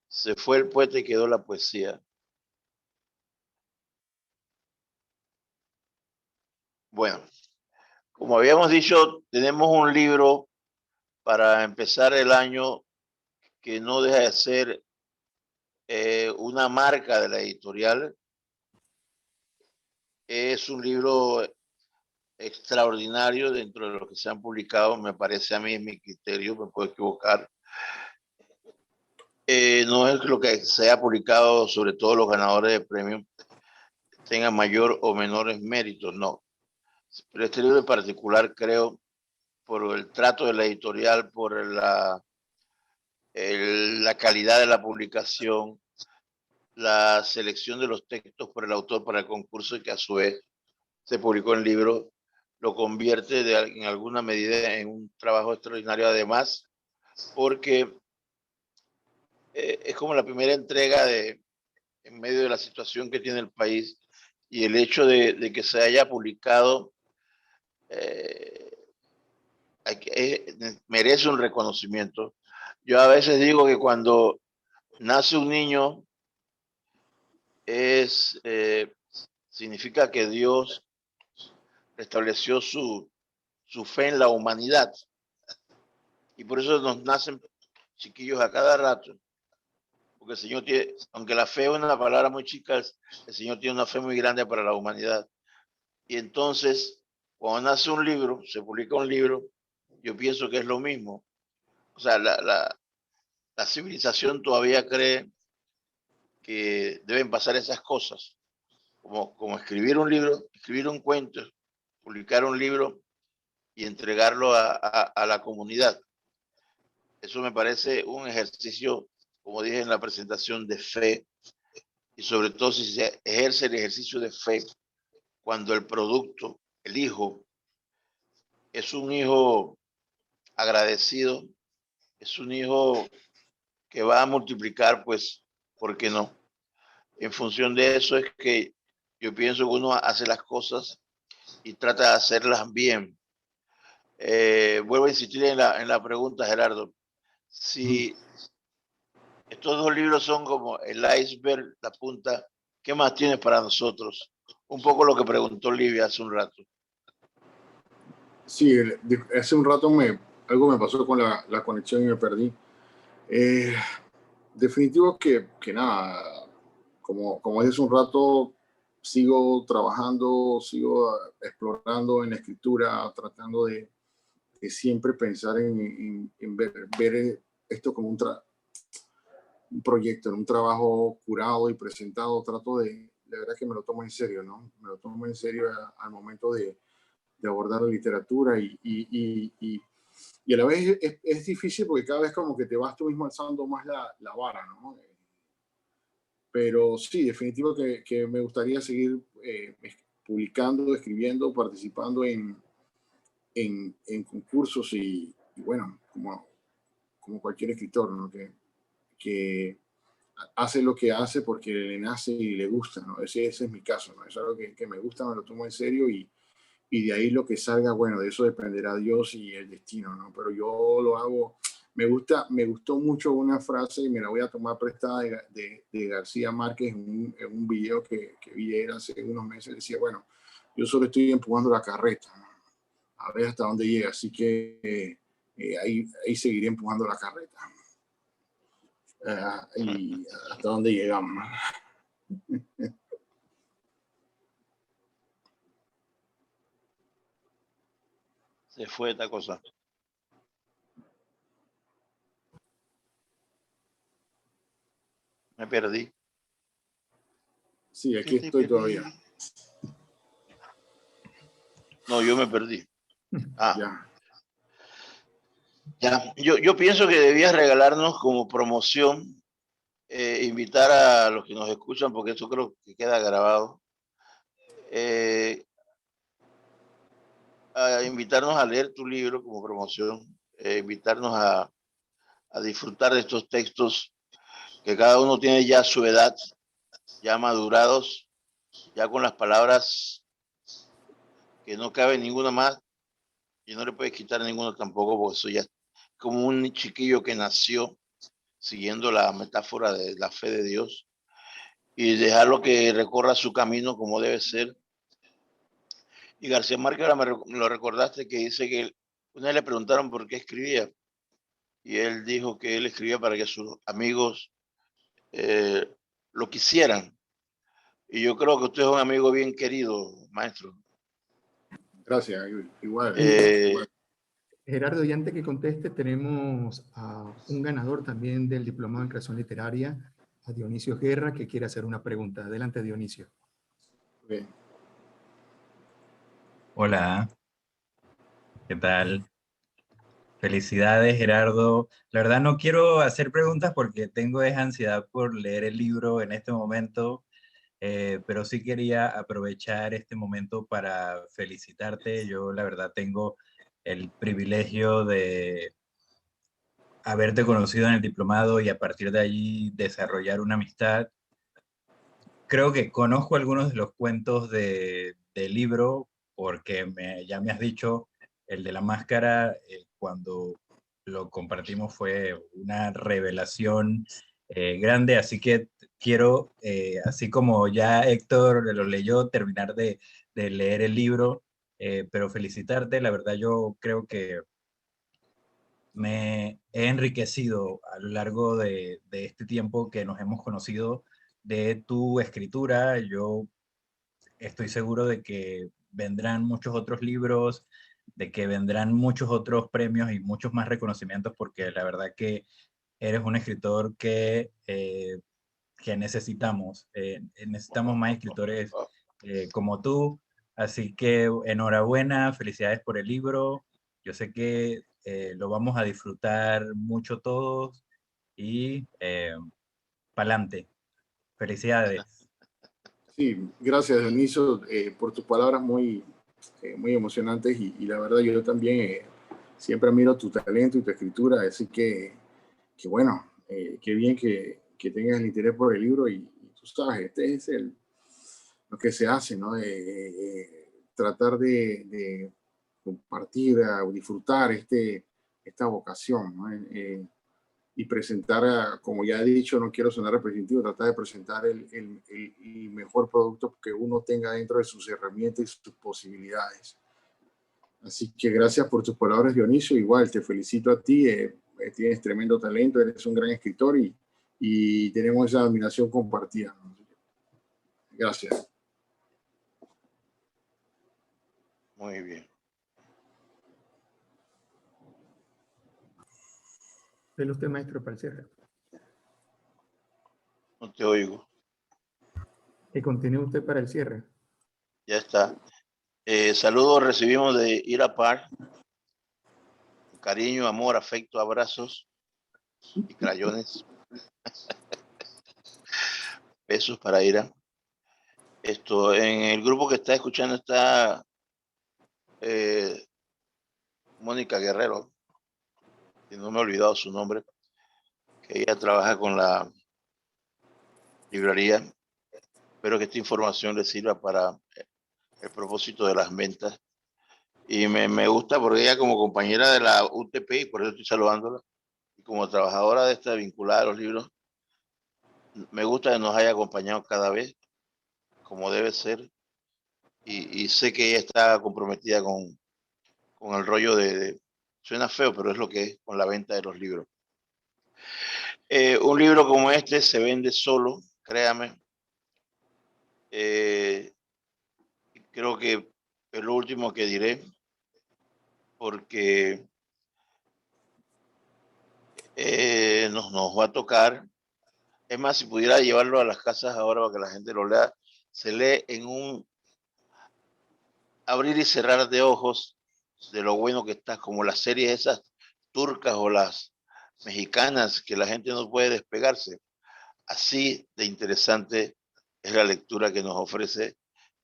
Se fue el poeta y quedó la poesía. Bueno, como habíamos dicho, tenemos un libro para empezar el año que no deja de ser una marca de la editorial. Es un libro extraordinario dentro de lo que se han publicado, me parece a mí, en mi criterio, me puedo equivocar. No es lo que se ha publicado, sobre todo los ganadores de premios tengan mayor o menores méritos, no. Pero este libro en particular, creo, por el trato de la editorial, por la calidad de la publicación, la selección de los textos por el autor para el concurso, que a su vez se publicó en libro, lo convierte en alguna medida en un trabajo extraordinario, además, porque es como la primera entrega en medio de la situación que tiene el país, y el hecho de que se haya publicado merece un reconocimiento. Yo a veces digo que cuando nace un niño significa que Dios restableció su fe en la humanidad, y por eso nos nacen chiquillos a cada rato, porque el Señor tiene, aunque la fe es una palabra muy chica, el Señor tiene una fe muy grande para la humanidad. Y entonces, cuando nace un libro, se publica un libro, yo pienso que es lo mismo. O sea, la civilización todavía cree que deben pasar esas cosas, como escribir un libro, escribir un cuento, publicar un libro y entregarlo a la comunidad. Eso me parece un ejercicio, como dije en la presentación, de fe, y sobre todo si se ejerce el ejercicio de fe cuando el producto, el hijo, es un hijo agradecido, es un hijo que va a multiplicar, pues, ¿por qué no? En función de eso es que yo pienso que uno hace las cosas y trata de hacerlas bien. Vuelvo a insistir en la pregunta, Gerardo. Si estos dos libros son como el iceberg, la punta, ¿qué más tienes para nosotros? Un poco lo que preguntó Livia hace un rato. Sí, hace un rato algo me pasó con la conexión y me perdí. Definitivo que nada, como es un rato, sigo trabajando, sigo explorando en la escritura, tratando de siempre pensar en ver esto como un proyecto, en un trabajo curado y presentado. Trato de verdad que me lo tomo en serio, ¿no? Me lo tomo en serio al momento de abordar la literatura y a la vez es difícil porque cada vez como que te vas tú mismo alzando más la vara, ¿no? Pero sí, definitivo que me gustaría seguir publicando, escribiendo, participando en concursos y bueno, como cualquier escritor, ¿no? Que hace lo que hace porque le nace y le gusta, ¿no? Ese es mi caso, ¿no? Es algo que me gusta, me lo tomo en serio y de ahí lo que salga, bueno, de eso dependerá Dios y el destino, ¿no? Pero yo lo hago, me gustó mucho una frase y me la voy a tomar prestada de García Márquez en un video que vi él hace unos meses. Decía, bueno, yo solo estoy empujando la carreta, ¿no? A ver hasta dónde llega, así que ahí seguiré empujando la carreta. Y hasta dónde llegamos. Se fue esta cosa. Me perdí. Sí, aquí estoy todavía. No, yo me perdí. Ya. Yo pienso que debías regalarnos como promoción, invitar a los que nos escuchan, porque eso creo que queda grabado, a invitarnos a leer tu libro como promoción, invitarnos a disfrutar de estos textos que cada uno tiene ya su edad, ya madurados, ya con las palabras que no cabe ninguna más y no le puedes quitar ninguna tampoco, porque eso ya es como un chiquillo que nació siguiendo la metáfora de la fe de Dios, y dejarlo que recorra su camino como debe ser. Y García Márquez, ahora me lo recordaste, que dice que una vez le preguntaron por qué escribía, y él dijo que él escribía para que sus amigos lo quisieran. Y yo creo que usted es un amigo bien querido, maestro. Gracias, igual. Gerardo, y antes que conteste, tenemos a un ganador también del Diplomado en Creación Literaria, a Dionisio Guerra, que quiere hacer una pregunta. Adelante, Dionisio. Bien. Hola, ¿qué tal? Felicidades, Gerardo. La verdad no quiero hacer preguntas porque tengo esa ansiedad por leer el libro en este momento, pero sí quería aprovechar este momento para felicitarte. Yo la verdad tengo el privilegio de haberte conocido en el diplomado y a partir de allí desarrollar una amistad. Creo que conozco algunos de los cuentos del libro porque ya me has dicho, el de la máscara, cuando lo compartimos fue una revelación grande, así que quiero, así como ya Héctor lo leyó, terminar de leer el libro, pero felicitarte, la verdad yo creo que me he enriquecido a lo largo de este tiempo que nos hemos conocido de tu escritura. Yo estoy seguro de que vendrán muchos otros libros, de que vendrán muchos otros premios y muchos más reconocimientos, porque la verdad que eres un escritor que necesitamos. Necesitamos más escritores como tú. Así que enhorabuena, felicidades por el libro. Yo sé que lo vamos a disfrutar mucho todos y pa'lante. Felicidades. Sí, gracias, Dionisio, por tus palabras muy emocionantes y la verdad yo también siempre admiro tu talento y tu escritura, así que bueno, qué bien que tengas el interés por el libro y tú sabes, este es lo que se hace, ¿no? Tratar de compartir, disfrutar esta vocación, ¿no? Y presentar, como ya he dicho, no quiero sonar repetitivo, tratar de presentar el mejor producto que uno tenga dentro de sus herramientas y sus posibilidades. Así que gracias por tus palabras, Dionisio. Igual te felicito a ti, tienes tremendo talento, eres un gran escritor y tenemos esa admiración compartida, ¿no? Gracias. Muy bien. Dele usted, maestro, para el cierre. No te oigo. Que continúe usted para el cierre. Ya está. Saludos recibimos de Irapar. Cariño, amor, afecto, abrazos y crayones. Besos para Ira. En el grupo que está escuchando está Mónica Guerrero, que no me he olvidado su nombre, que ella trabaja con la librería. Espero que esta información le sirva para el propósito de las ventas. Y me gusta porque ella como compañera de la UTP, y por eso estoy saludándola, y como trabajadora de esta vinculada a los libros, me gusta que nos haya acompañado cada vez, como debe ser, y sé que ella está comprometida con el rollo suena feo, pero es lo que es, con la venta de los libros. Un libro como este se vende solo, créame. Creo que es lo último que diré, porque nos va a tocar. Es más, si pudiera llevarlo a las casas ahora para que la gente lo lea, se lee en un abrir y cerrar de ojos de lo bueno que está, como las series esas turcas o las mexicanas, que la gente no puede despegarse. Así de interesante es la lectura que nos ofrece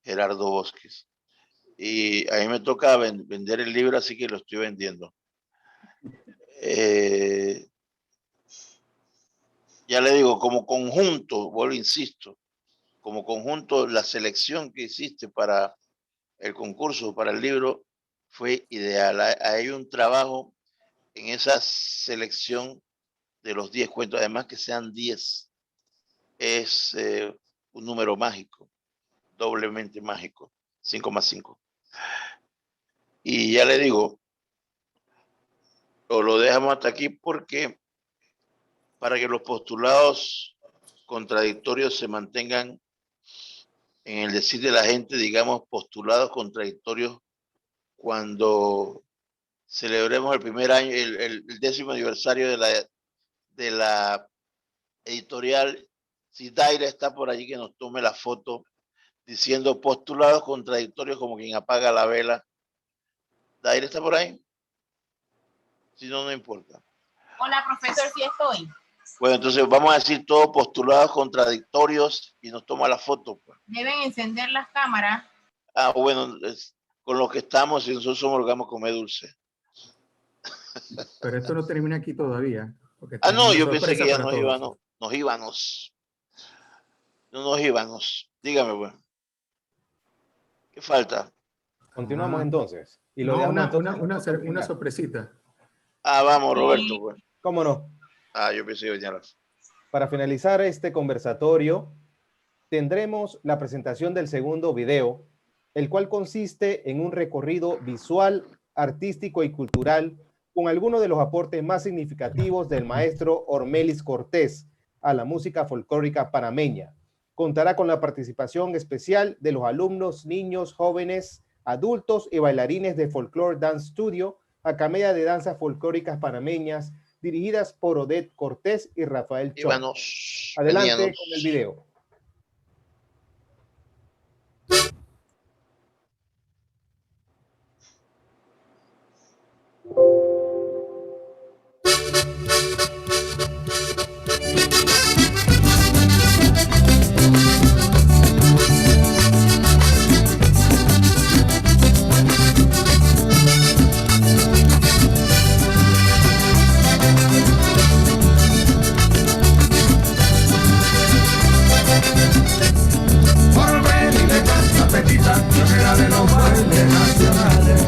Gerardo Bosques. Y a mí me toca vender el libro, así que lo estoy vendiendo. Ya le digo, como conjunto, vuelvo, insisto, como conjunto, la selección que hiciste para el concurso, para el libro, fue ideal. Hay un trabajo en esa selección de los 10 cuentos, además que sean 10, es un número mágico, doblemente mágico, 5 más 5. Y ya le digo, lo dejamos hasta aquí porque para que los postulados contradictorios se mantengan en el decir de la gente, digamos, postulados contradictorios cuando celebremos el primer año, el 10º aniversario de la editorial. Si Daira está por allí, que nos tome la foto diciendo postulados contradictorios como quien apaga la vela. ¿Daira está por ahí? Si no, no importa. Hola, profesor, sí estoy. Bueno, entonces vamos a decir todos postulados contradictorios y nos toma la foto, pues. Deben encender las cámaras. Ah, bueno, con lo que estamos, y nosotros somos los que vamos a comer dulce. Pero esto no termina aquí todavía. No, yo pensé que ya nos íbamos. No nos íbamos. Dígame, pues. ¿Qué falta? Continuamos entonces. Y lo no, dejamos una sorpresita. Vamos, Roberto, pues. ¿Cómo no? Yo pensé que ya. Para finalizar este conversatorio, tendremos la presentación del segundo video, el cual consiste en un recorrido visual, artístico y cultural con algunos de los aportes más significativos del maestro Ormelis Cortés a la música folclórica panameña. Contará con la participación especial de los alumnos, niños, jóvenes, adultos y bailarines de Folklore Dance Studio, Academia de Danzas Folclóricas Panameñas, dirigidas por Odette Cortés y Rafael Chong. Adelante con el video. De los bailes nacionales.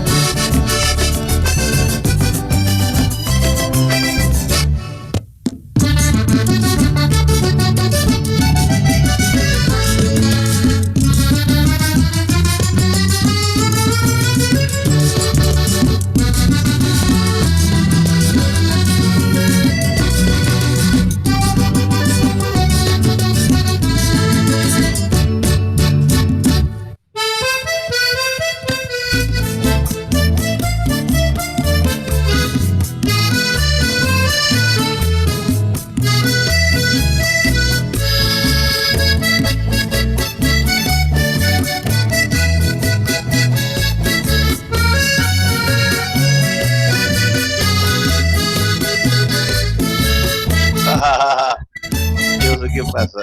Yo sé qué pasa.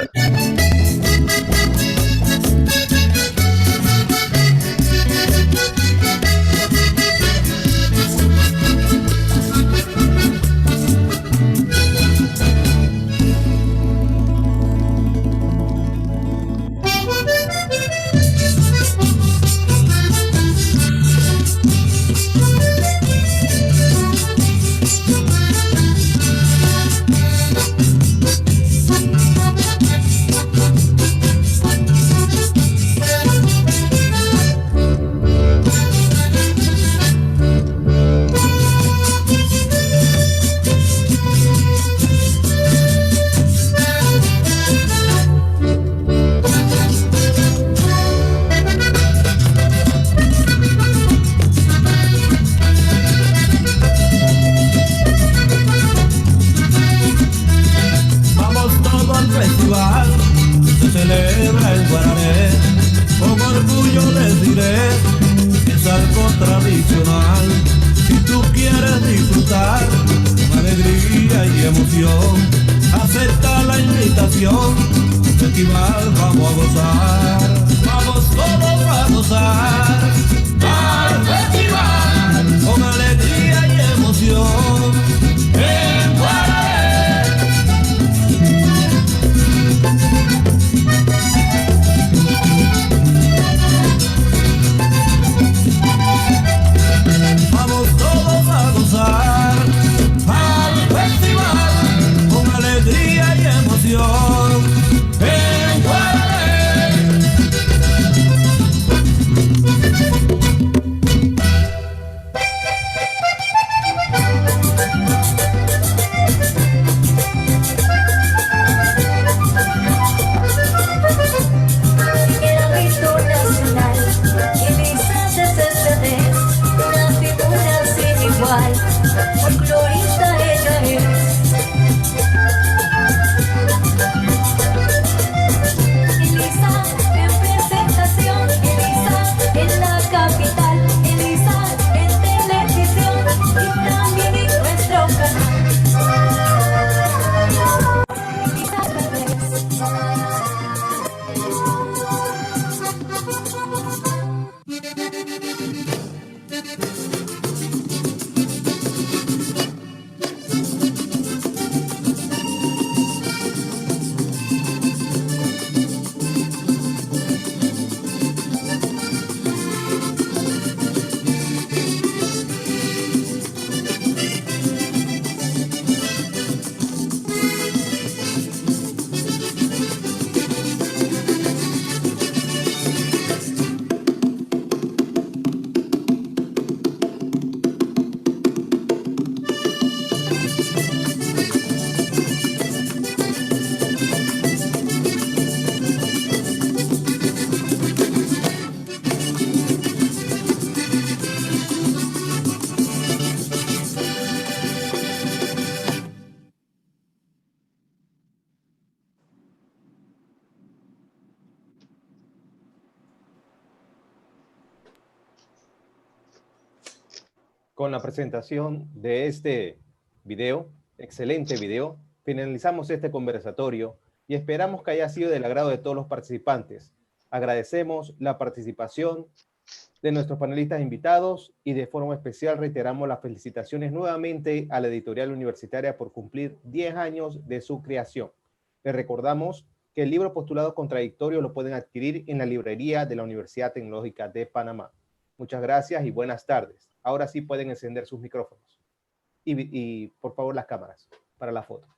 folclorista ella es. Elisa en presentación, Elisa en la capital, Elisa en televisión y también en nuestro canal. Elisa Con la presentación de este video, excelente video, finalizamos este conversatorio y esperamos que haya sido del agrado de todos los participantes. Agradecemos la participación de nuestros panelistas invitados y de forma especial reiteramos las felicitaciones nuevamente a la editorial universitaria por cumplir 10 años de su creación. Les recordamos que el libro postulado Contradictorio lo pueden adquirir en la librería de la Universidad Tecnológica de Panamá. Muchas gracias y buenas tardes. Ahora sí pueden encender sus micrófonos. Y por favor las cámaras para la foto.